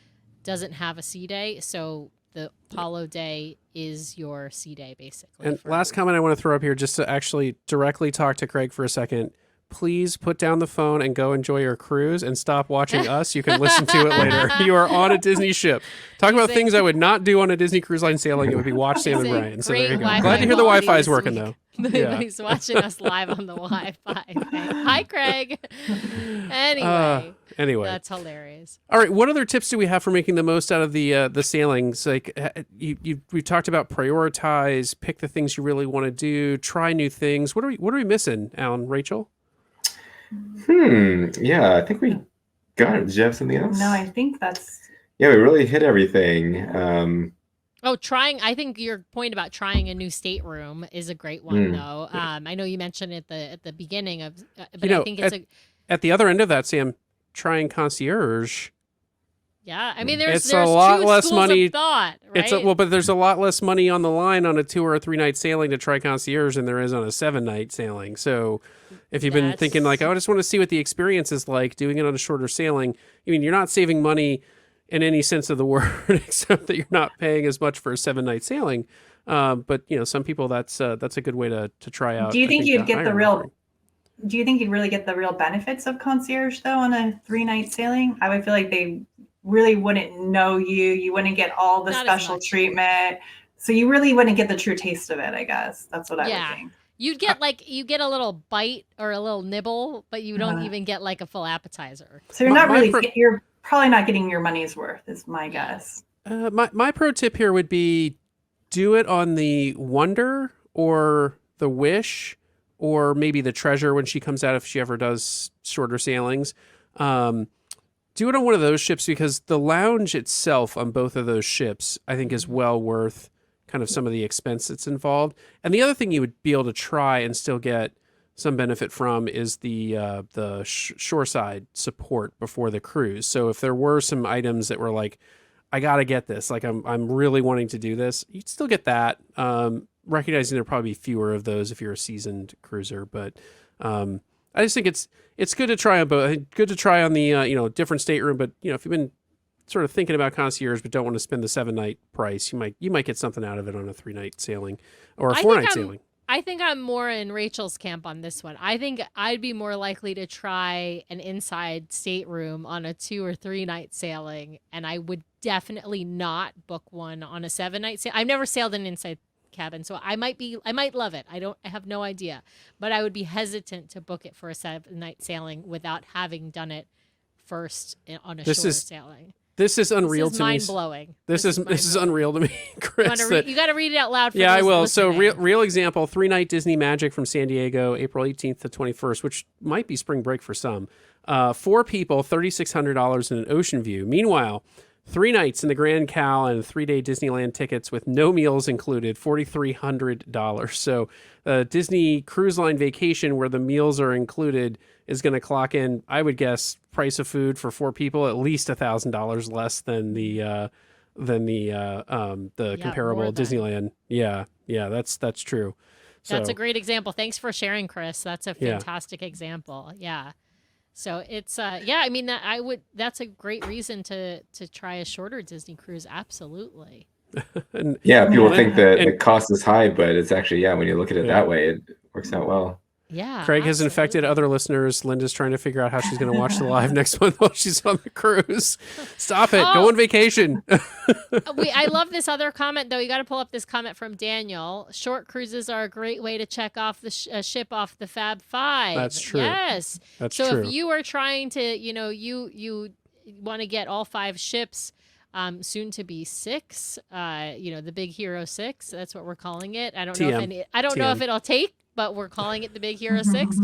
doesn't have a sea day. So the Apollo Day is your sea day, basically. And last comment I want to throw up here, just to actually directly talk to Craig for a second. please put down the phone and go enjoy your cruise and stop watching us. You can listen to it later. You are on a Disney ship. Talk about things I would not do on a a Disney Cruise Line sailing. It would be watch Sam and Brian. So there you go. Glad to hear the Wi-Fi is working though. Yeah. He's watching us live on the Wi-Fi. Hi, Craig. Anyway, that's hilarious. All right, what other tips do we have for making the most out of the sailings? Like we've talked about prioritize, pick the things you really want to do, try new things. What are we missing, Alan, Rachel? Yeah, I think we got it. Did you have something else? No, I think that's. Yeah, we really hit everything. I think your point about trying a new stateroom is a great one, though. I know you mentioned it at the beginning of, but I think it's at the other end of that, Sam, trying concierge. Yeah, I mean, there's a lot two less schools money. Of thought, right? But there's a lot less money on the line on a 2 or 3 night sailing to try concierge than there is on a 7 night sailing. So, if you've been thinking like, I just want to see what the experience is like doing it on a shorter sailing, I mean, you're not saving money in any sense of the word, except that you're not paying as much for a 7 night sailing. But some people that's a good way to try out. Do you think you'd get the real? Do you think you'd really get the real benefits of concierge though on a 3 night sailing? I would feel like they really wouldn't know you. You wouldn't get all the special treatment. So you really wouldn't get the true taste of it, I guess. That's what I would think. You'd get you get a little bite or a little nibble, but you don't even get like a full appetizer. So you're probably not getting your money's worth is my guess. My pro tip here would be do it on the Wonder or the Wish or maybe the Treasure when she comes out if she ever does shorter sailings. Do it on one of those ships because the lounge itself on both of those ships I think is well worth kind of some of the expense that's involved. And the other thing you would be able to try and still get some benefit from is the shoreside support before the cruise. So if there were some items that were like, I got to get this, like I'm really wanting to do this, you'd still get that. Recognizing there'll probably be fewer of those if you're a seasoned cruiser, but I just think it's good to try on both. Good to try on the different stateroom, but if you've been sort of thinking about concierge but don't want to spend the 7 night price, you might get something out of it on a 3 night sailing or a 4 night sailing. I think I'm more in Rachel's camp on this one. I think I'd be more likely to try an inside stateroom on a 2 or 3 night sailing, and I would definitely not book one on a 7 night sail. I've never sailed an inside cabin, so I might love it. I have no idea, but I would be hesitant to book it for a 7 night sailing without having done it first on a shorter sailing. This is unreal to me. Mind blowing. This is unreal to me, Chris. You got to read it out loud. Yeah, I will. So real example: 3 night Disney Magic from San Diego, April 18th to 21st, which might be spring break for some. 4 people, $3,600 in an ocean view. Meanwhile, 3 nights in the Grand Cal and 3-day Disneyland tickets with no meals included, $4,300. So Disney Cruise Line vacation where the meals are included is going to clock in, I would guess, price of food for 4 people at least $1,000 less than the comparable Disneyland. Yeah, that's true. So, that's a great example. Thanks for sharing, Chris. That's a fantastic example. Yeah. So it's I mean that's a great reason to try a shorter Disney cruise. Absolutely. People think that the cost is high, but it's actually when you look at it that way, it works out well. Yeah. Craig has infected other listeners. Linda's trying to figure out how she's going to watch the live next month while she's on the cruise. Stop it. Go on vacation. I love this other comment, though. You got to pull up this comment from Daniel. Short cruises are a great way to check off the ship off the Fab Five. That's true. Yes. That's true. So if you are trying to, you want to get all 5 ships, soon to be 6, the Big Hero 6. That's what we're calling it. I don't know if it'll take, but we're calling it the Big Hero 6.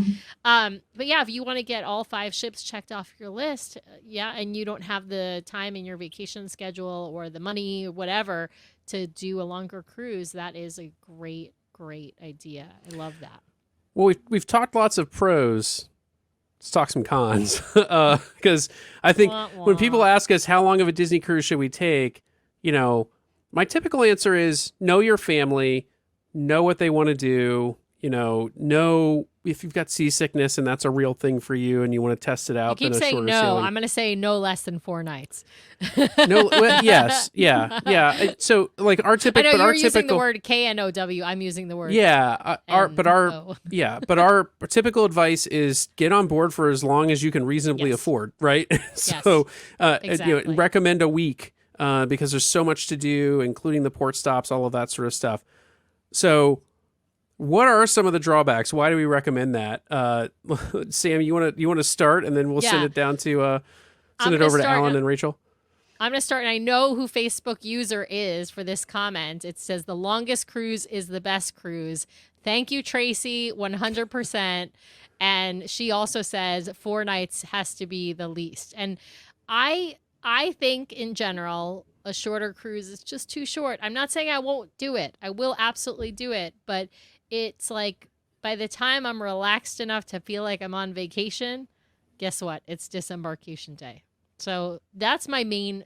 But if you want to get all 5 ships checked off your list, and you don't have the time in your vacation schedule or the money or whatever to do a longer cruise, that is a great, great idea. I love that. Well, we've talked lots of pros. Let's talk some cons. Because I think when people ask us how long of a Disney cruise should we take, my typical answer is know your family, know what they want to do, know if you've got seasickness and that's a real thing for you and you want to test it out, You keep then a saying shorter no. sailing. I'm going to say no less than 4 nights. No, well, yes, yeah. So like our I typical, know but you're our using the typical, word KNOW. I'm using the word yeah, NO. but our typical advice is get on board for as long as you can reasonably Yes. afford, right? So Exactly. recommend a week because there's so much to do, including the port stops, all of that sort of stuff. So what are some of the drawbacks? Why do we recommend that? Sam, you want to start, and then we'll send it down to send it over to Alan and Rachel. I'm going to start, and I know who Facebook user is for this comment. It says, the longest cruise is the best cruise. Thank you, Tracy, 100%. And she also says 4 nights has to be the least. And I think, in general, a shorter cruise is just too short. I'm not saying I won't do it. I will absolutely do it. But it's like by the time I'm relaxed enough to feel like I'm on vacation, guess what? It's disembarkation day. So that's my main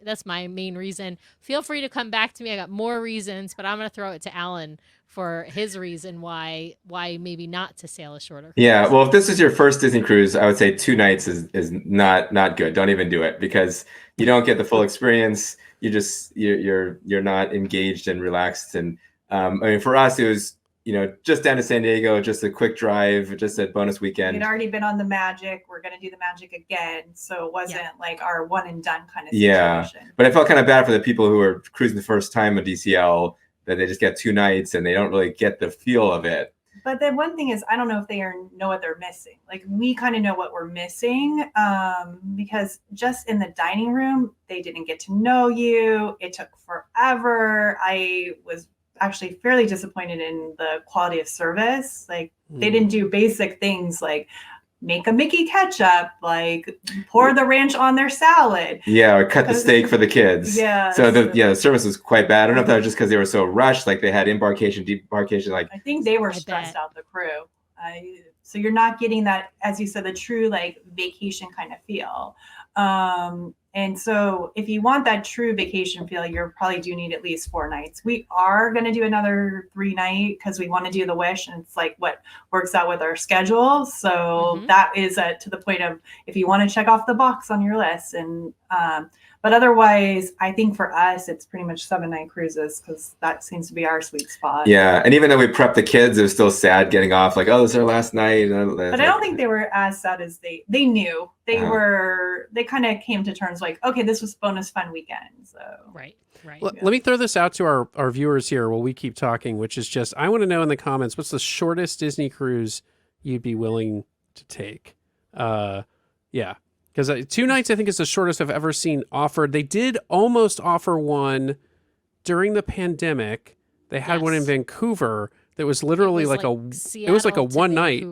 reason. Feel free to come back to me. I got more reasons, but I'm going to throw it to Alan for his reason why maybe not to sail a shorter cruise. Yeah, well, if this is your first Disney cruise, I would say 2 nights is not good. Don't even do it because you don't get the full experience. You're not engaged and relaxed. And I mean, for us, it was just down to San Diego, just a quick drive, just a bonus weekend. We'd already been on the Magic. We're going to do the Magic again. So it wasn't like our one and done kind of situation. Yeah, but I felt kind of bad for the people who are cruising the first time with DCL, that they just get 2 nights and they don't really get the feel of it. But then one thing is, I don't know if they know what they're missing. Like, we kind of know what we're missing because just in the dining room, they didn't get to know you. It took forever. I was actually fairly disappointed in the quality of service. Like, they didn't do basic things like make a Mickey ketchup, like pour the ranch on their salad. Yeah, or cut the steak for the kids. Yeah. So the service was quite bad. I don't know if that was just because they were so rushed, like they had embarkation, debarkation. Like I think they were stressed out, the crew. So you're not getting that, as you said, the true like vacation kind of feel. And so if you want that true vacation feel, you probably do need at least 4 nights. We are going to do another 3 night because we want to do the Wish, and it's like what works out with our schedule. So that is to the point of if you want to check off the box on your list. And but otherwise, I think for us, it's pretty much 7-night cruises because that seems to be our sweet spot. Yeah, and even though we prepped the kids, it was still sad getting off. Like, oh, this is our last night. But I don't think they were as sad as they knew. They kind of came to terms like, okay, this was bonus fun weekend. So right. Let me throw this out to our viewers here while we keep talking, which is just, I want to know in the comments, what's the shortest Disney cruise you'd be willing to take? Yeah. Because 2 nights, I think, is the shortest I've ever seen offered. They did almost offer one during the pandemic. They had one in Vancouver that was literally like a 1 night.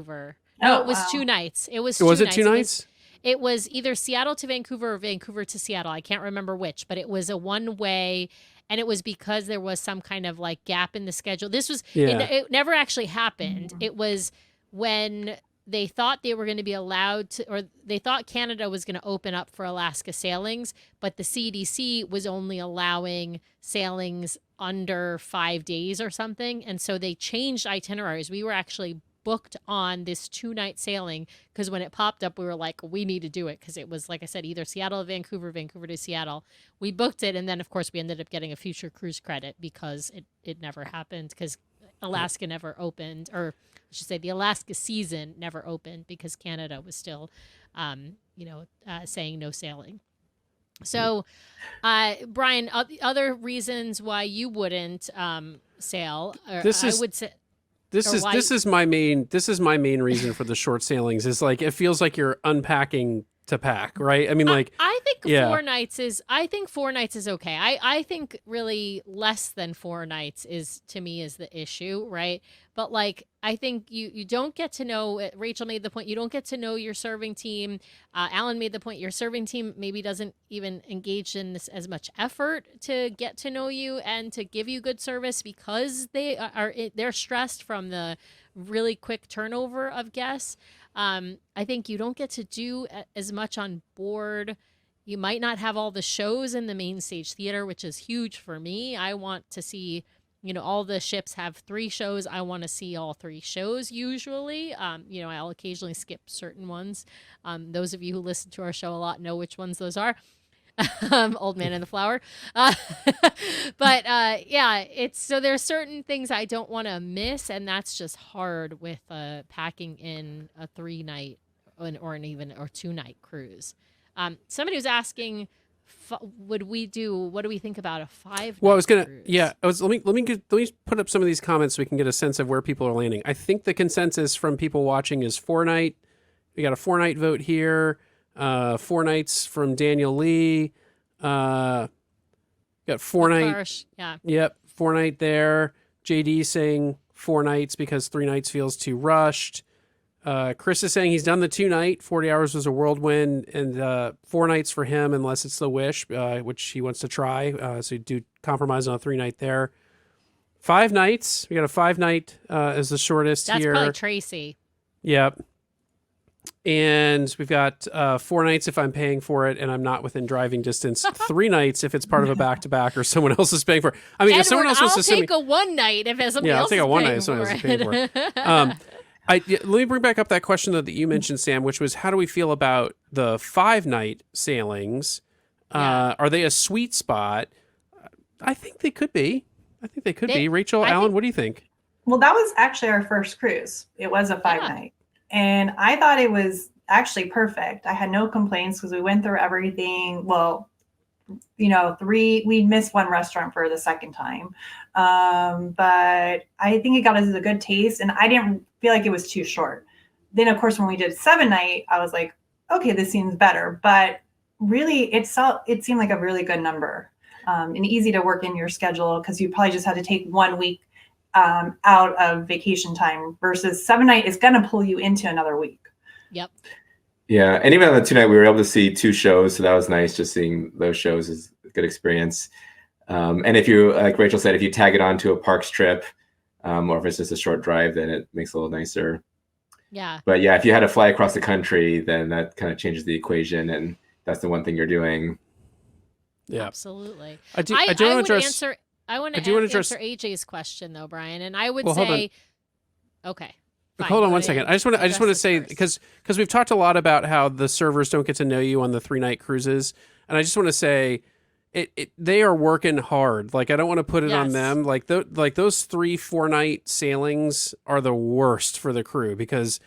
No, it was 2 nights. It was 2 Was it nights. 2 nights? It was either Seattle to Vancouver or Vancouver to Seattle. I can't remember which, but it was a one-way, and it was because there was some kind of like gap in the schedule. This was it never actually happened. It was when they thought they were going to be allowed to, or they thought Canada was going to open up for Alaska sailings, but the CDC was only allowing sailings under 5 days or something. And so they changed itineraries. We were actually booked on this 2-night sailing because when it popped up, we were like, we need to do it because it was, like I said, either Seattle to Vancouver, Vancouver to Seattle. We booked it, and then, of course, we ended up getting a future cruise credit because it never happened because Alaska never opened, or I should say the Alaska season never opened because Canada was still, saying no sailing. So, Brian, other reasons why you wouldn't sail, This is my main reason for the short sailings is like it feels like you're unpacking to pack, right? I mean, like I think 4 nights is okay. I think really less than 4 nights is the issue, right? But like I think you don't get to know. Rachel made the point you don't get to know your serving team. Alan made the point your serving team maybe doesn't even engage in this as much effort to get to know you and to give you good service because they're stressed from the really quick turnover of guests. I think you don't get to do as much on board. You might not have all the shows in the main stage theater, which is huge for me. I want to see all the ships have 3 shows. I want to see all 3 shows usually. I'll occasionally skip certain ones. Those of you who listen to our show a lot know which ones those are. Old Man and the Flower. But it's so there's certain things I don't want to miss, and that's just hard with packing in a 3-night or an even or 2-night cruise. Somebody was asking, what do we think about a 5-night Well, I was gonna, cruise? let me put up some of these comments so we can get a sense of where people are landing. I think the consensus from people watching is 4-night. We got a 4-night vote here. 4 nights from Daniel Lee. Got 4-night. Yeah. Yep, 4-night there. JD saying 4 nights because 3 nights feels too rushed. Chris is saying he's done the 2-night. 40 hours was a whirlwind, and 4 nights for him unless it's the wish, which he wants to try. So do compromise on a 3-night there. 5 nights. We got a 5-night as the shortest That's here. probably Tracy. Yep. And we've got 4 nights if I'm paying for it and I'm not within driving distance. 3 nights if it's part of a back-to-back or someone else is paying for it. I mean, Edward, if someone else was I'll assuming, take a 1-night if somebody I'll else take is a 1 night paying if someone for else is paying for it. it. Let me bring back up that question that you mentioned, Sam, which was how do we feel about the 5-night sailings? Yeah. Are they a sweet spot? I think they could be. Rachel, Alan, what do you think? Well, that was actually our first cruise. It was a 5-night. And I thought it was actually perfect. I had no complaints because we went through everything. Well, 3, we missed 1 restaurant for the second time. But I think it got us a good taste, and I didn't feel like it was too short. Then, of course, when we did 7-night, I was like, okay, this seems better. But really, it seemed like a really good number and easy to work in your schedule because you probably just had to take 1 week out of vacation time versus 7-night is going to pull you into another week. Yep. Yeah, and even on the 2-night, we were able to see 2 shows, so that was nice. Just seeing those shows is a good experience. And if you, like Rachel said, if you tag it onto a parks trip, or if it's just a short drive, then it makes it a little nicer. Yeah. But yeah, if you had to fly across the country, then that kind of changes the equation, and that's the one thing you're doing. Yeah, absolutely. I do want to address. I want to answer AJ's question though, Brian, and I would say, okay. Fine, hold on one second. I just want to say because we've talked a lot about how the servers don't get to know you on the 3-night cruises, and I just want to say they are working hard. Like I don't want to put it on them. Like those 3-4-night sailings are the worst for the crew because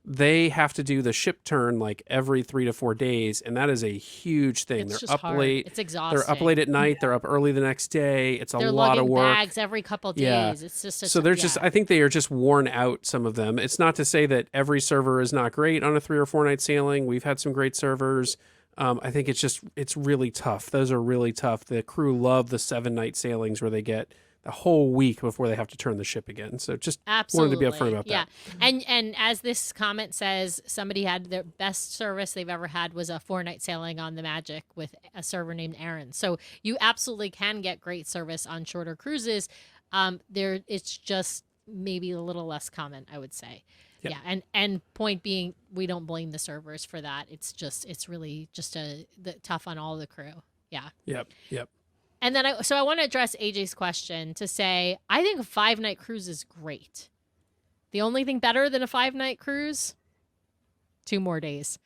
they have to do the ship turn like every 3 to 4 days, and that is a huge thing. It's they're just up hard. late. It's exhausting. They're up late at night. They're up early the next day. It's They're lot of lugging work. bags every couple of days. Yeah. It's just So there's just I think they are just worn out, some of them. It's not to say that every server is not great on a 3 or 4 night sailing. We've had some great servers. I think it's really tough. Those are really tough. The crew love the 7-night sailings where they get a whole week before they have to turn the ship again. So just wanted to be upfront about that. And as this comment says, somebody had their best service they've ever had was a 4-night sailing on the Magic with a server named Aaron. So you absolutely can get great service on shorter cruises. It's just maybe a little less common, I would say. Yep. Yeah, and point being, we don't blame the servers for that. It's really just tough on all the crew. Yeah. Yep. And then I want to address AJ's question to say, I think a 5-night cruise is great. The only thing better than a 5-night cruise, 2 more days.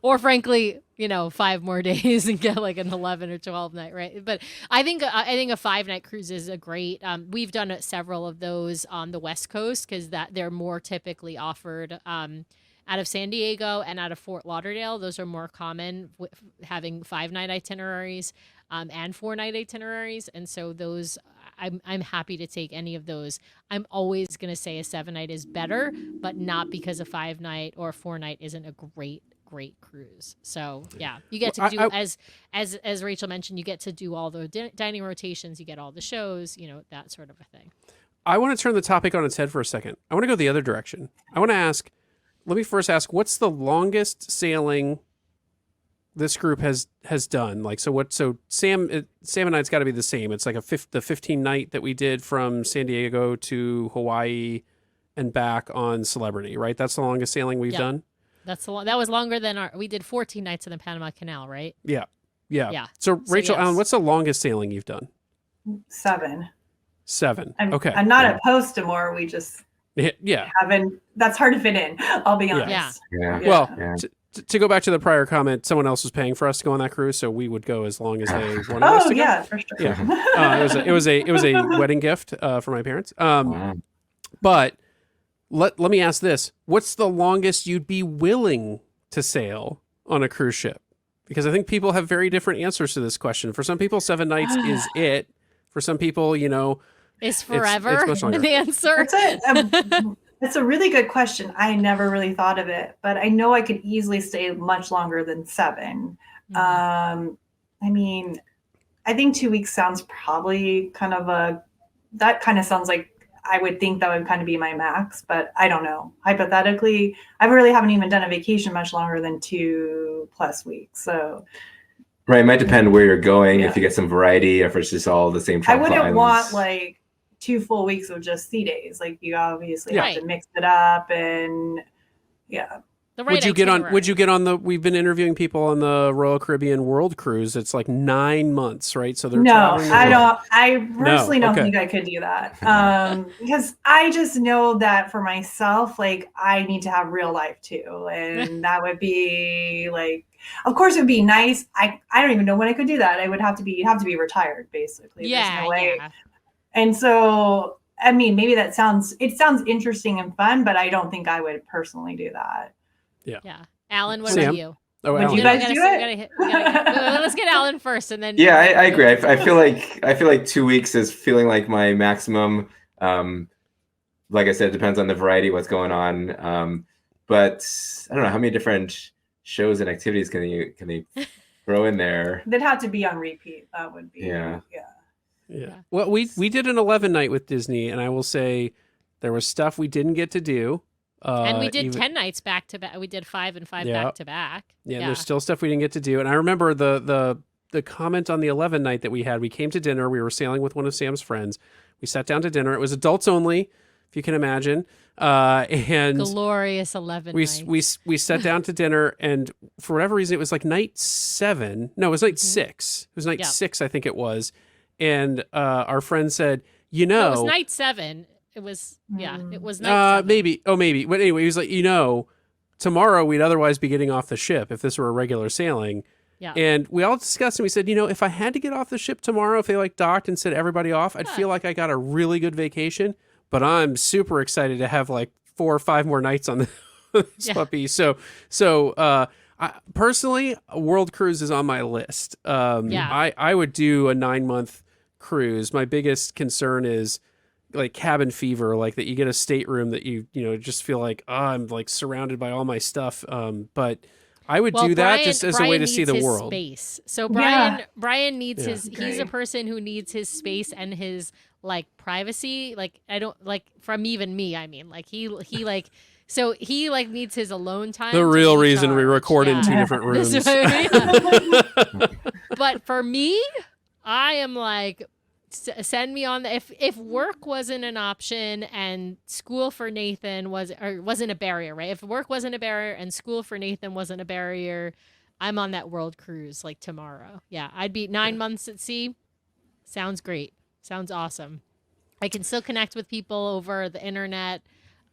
Or frankly, 5 more days and get like an 11 or 12 night, right? But I think a 5-night cruise is a great, we've done several of those on the West Coast because they're more typically offered out of San Diego and out of Fort Lauderdale. Those are more common, having 5-night itineraries and 4-night itineraries. And so those, I'm happy to take any of those. I'm always going to say a 7-night is better, but not because a 5-night or a 4-night isn't a great cruise. So yeah, you get to do, as Rachel mentioned, you get to do all the dining rotations, you get all the shows, that sort of a thing. I want to turn the topic on its head for a second. I want to go the other direction. Let me first ask, what's the longest sailing this group has done? Like, so Sam and I's got to be the same. It's like the 15-night that we did from San Diego to Hawaii and back on Celebrity, right? That's the longest sailing we've done. That was longer than we did 14 nights in the Panama Canal, right? Yeah. So Rachel, yes. Alan, what's the longest sailing you've done? 7. 7. I'm, Okay. I'm not opposed to more. We just Yeah. haven't. That's hard to fit in. I'll be Yeah. honest. Yeah. Well, Yeah. to go back to the prior comment, someone else was paying for us to go on that cruise, so we would go as long as they wanted us Oh to go. yeah, for sure. Yeah. It was a wedding gift for my parents. Wow. But let me ask this: what's the longest you'd be willing to sail on a cruise ship? Because I think people have very different answers to this question. For some people, 7 nights is it. For some people, Is forever much longer. the answer? That's a really good question. I never really thought of it, but I know I could easily stay much longer than 7. I mean, I think 2 weeks sounds probably that kind of sounds like I would think that would kind of be my max, but I don't know. Hypothetically, I really haven't even done a vacation much longer than 2+ weeks. So, Right. It might depend where you're going, Yeah. if you get some variety, if it's just all the same I tropical wouldn't islands. want like 2 full weeks of just sea days. Like you obviously Yeah. have to mix it up and yeah. The right Would you get itinerary. on we've been interviewing people on the Royal Caribbean World Cruise. It's like 9 months, right? So they're No, traveling the I world. don't. I personally don't okay. think I could do that. Because I just know that for myself, like I need to have real life too, and that would be like, of course, it'd be nice. I don't even know when I could do that. I would have to be retired, basically. There's Yeah, no way. yeah. And so, I mean, maybe it sounds interesting and fun, but I don't think I would personally do that. Yeah. Alan, what Sam? about you? Oh, Would Alan. you No, guys do we it? gotta let's get Alan first, and then Yeah, I agree. I feel like 2 weeks is feeling like my maximum. Like I said, it depends on the variety, what's going on. But I don't know how many different shows and activities can you throw in there. They'd have to be on repeat. That would be Yeah. Yeah. Well, we did an 11 night with Disney, and I will say there was stuff we didn't get to do. And we did 10 nights back to back. We did 5 and 5 back to back. Yeah, there's still stuff we didn't get to do. And I remember the comment on the 11 night that we had. We came to dinner. We were sailing with one of Sam's friends. We sat down to dinner. It was adults only, if you can imagine. And glorious 11 nights. we sat down to dinner, and for whatever reason, it was like night 7. No, it was night 6. It was night 6, I think it was. And our friend said, No, it was night 7. It was it was night 7. maybe. But anyway, he was like, tomorrow we'd otherwise be getting off the ship if this were a regular sailing. Yeah. And we all discussed, and we said, if I had to get off the ship tomorrow, if they like docked and said everybody off, I'd feel like I got a really good vacation. But I'm super excited to have like 4 or 5 more nights on this puppy. So personally, a world cruise is on my list. I would do a 9-month cruise. My biggest concern is like cabin fever, like that you get a stateroom that you just feel like, I'm like surrounded by all my stuff. But I would do that just as a way to see the world. Space. So Brian needs he's a Great. person who needs his space and his like privacy. Like I don't like from even me. I mean, like he like. So he like needs his alone time. The real reason we record in 2 different rooms. But for me, I am like, send me on if work wasn't an option and school for Nathan wasn't a barrier, right? If work wasn't a barrier and school for Nathan wasn't a barrier, I'm on that world cruise like tomorrow. Yeah, I'd be 9 months at sea. Sounds great. Sounds awesome. I can still connect with people over the internet.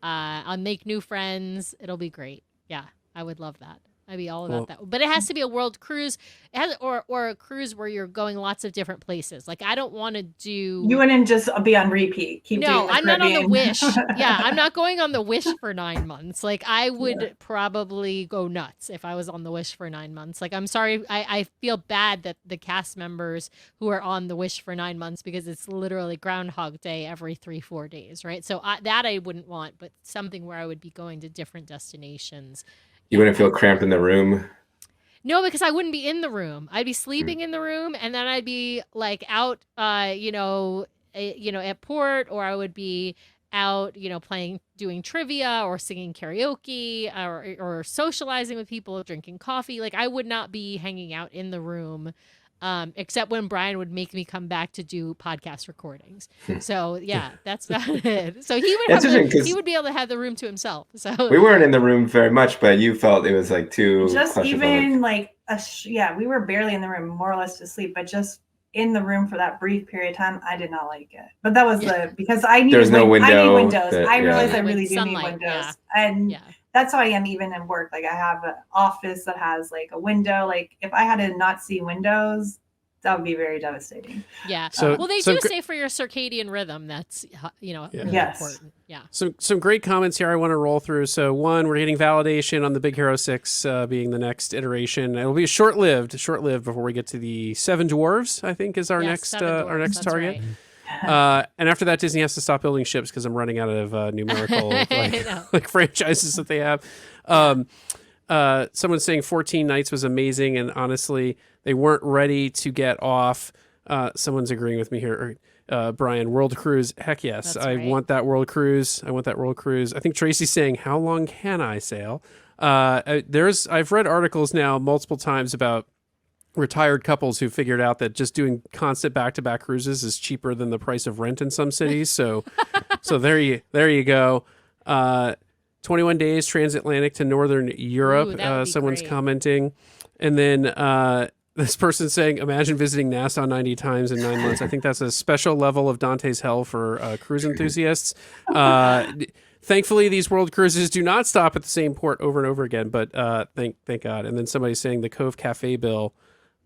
I'll make new friends. It'll be great. Yeah, I would love that. I'd be all about that. But it has to be a world cruise. It has, or a cruise where you're going lots of different places. Like I don't want to do. You wouldn't just be on repeat. No, I'm not on the Wish. Yeah, I'm not going on the Wish for 9 months. Like I would probably go nuts if I was on the Wish for 9 months. Like I'm sorry, I feel bad that the cast members who are on the Wish for 9 months because it's literally Groundhog Day every 3-4 days, right? So that I wouldn't want, but something where I would be going to different destinations. You wouldn't feel cramped in the room? No, because I wouldn't be in the room. I'd be sleeping in the room, and then I'd be like out, at port, or I would be out, doing trivia or singing karaoke or socializing with people, drinking coffee. Like I would not be hanging out in the room, except when Brian would make me come back to do podcast recordings. So yeah, that's not it. So he would be able to have the room to himself. So we weren't in the room very much, but you felt it was like too just claustrophobic. even like we were barely in the room, more or less to sleep, but just in the room for that brief period of time, I did not like it. But that was because I need There's no window. I need windows. I realize I Yeah. really do Sunlight, need windows. yeah. And Yeah. that's how I am even in work. Like I have an office that has like a window. Like if I had to not see windows, that would be very devastating. Yeah. So- well, they so do gr- say for your circadian rhythm, that's, really Yes. important. Yeah. Some great comments here I want to roll through. So one, we're getting validation on the Big Hero 6 being the next iteration. It'll be short-lived before we get to the Seven Dwarves, I think is our Yes, next Seven Dwarfs, next that's target. right. And after that, Disney has to stop building ships because I'm running out of numerical I know. like franchises that they have. Someone's saying 14 Nights was amazing, and honestly, they weren't ready to get off. Someone's agreeing with me here. Brian, World Cruise, heck yes. That's I right. want that World Cruise. I think Tracy's saying, how long can I sail? I've read articles now multiple times about retired couples who figured out that just doing constant back-to-back cruises is cheaper than the price of rent in some cities. So there you go. 21 days transatlantic to Northern Europe. Ooh, that would be Someone's great. commenting. And then this person's saying, imagine visiting Nassau 90 times in 9 months. I think that's a special level of Dante's Hell for cruise enthusiasts. Thankfully, these world cruises do not stop at the same port over and over again, but thank God. And then somebody's saying the Cove Cafe bill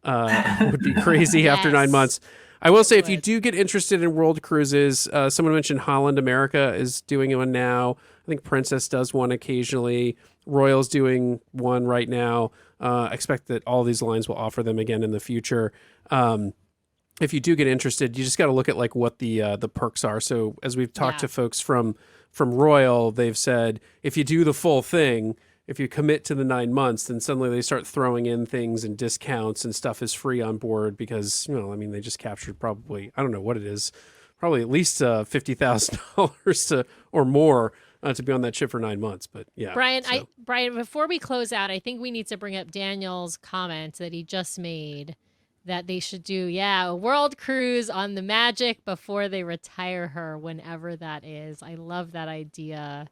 would be crazy after 9 Yes. months. I will say, if you would. do get interested in world cruises, someone mentioned Holland America is doing one now. I think Princess does one occasionally. Royal's doing one right now. I expect that all these lines will offer them again in the future. If you do get interested, you just got to look at like what the perks are. So as we've talked to folks from Royal, they've said if you do the full thing, if you commit to the 9 months, then suddenly they start throwing in things and discounts and stuff is free on board because, they just captured probably, I don't know what it is, probably at least $50,000 or more to be on that ship for 9 months. But yeah. Brian, so. Brian, before we close out, I think we need to bring up Daniel's comment that he just made that they should do, a world cruise on the Magic before they retire her, whenever that is. I love that idea.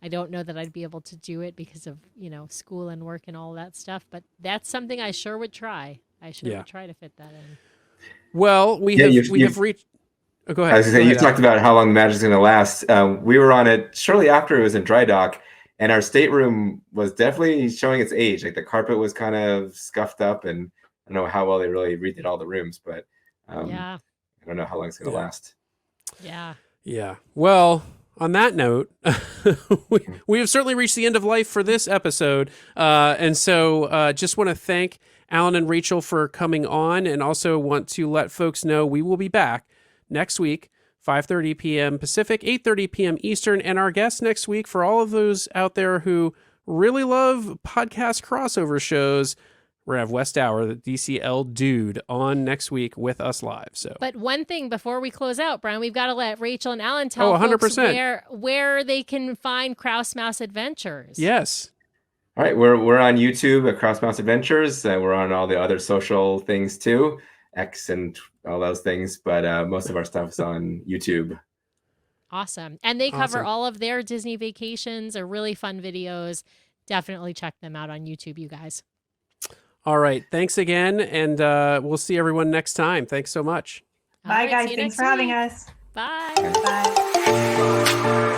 I don't know that I'd be able to do it because of, school and work and all that stuff, but that's something I sure would try. I sure would try to fit that in. Well, we have reached. Oh, go ahead. I was going to say, you talked about how long the Magic's going to last. We were on it shortly after it was in dry dock, and our stateroom was definitely showing its age. Like the carpet was kind of scuffed up, and I don't know how well they really redid all the rooms, but I don't know how long it's going to last. Yeah. Yeah. Well, on that note, we have certainly reached the end of life for this episode. And so just want to thank Alan and Rachel for coming on, and also want to let folks know we will be back next week, 5:30 p.m. Pacific, 8:30 p.m. Eastern. And our guest next week, for all of those out there who really love podcast crossover shows, we're going to have West Hour, the DCL dude, on next week with us live. So, But one thing before we close out, Brian, we've got to let Rachel and Alan tell 100%. folks where they can find Krause Mouse Adventures. yes. All right, we're on YouTube at Krause Mouse Adventures. We're on all the other social things too, X and all those things. But most of our stuff is on YouTube. Awesome. And they cover Awesome. all of their Disney vacations or really fun videos. Definitely check them out on YouTube, you guys. All right. Thanks again. And we'll see everyone next time. Thanks so much. All Bye, right, guys. see you Thanks next for having week. us. Bye. Bye.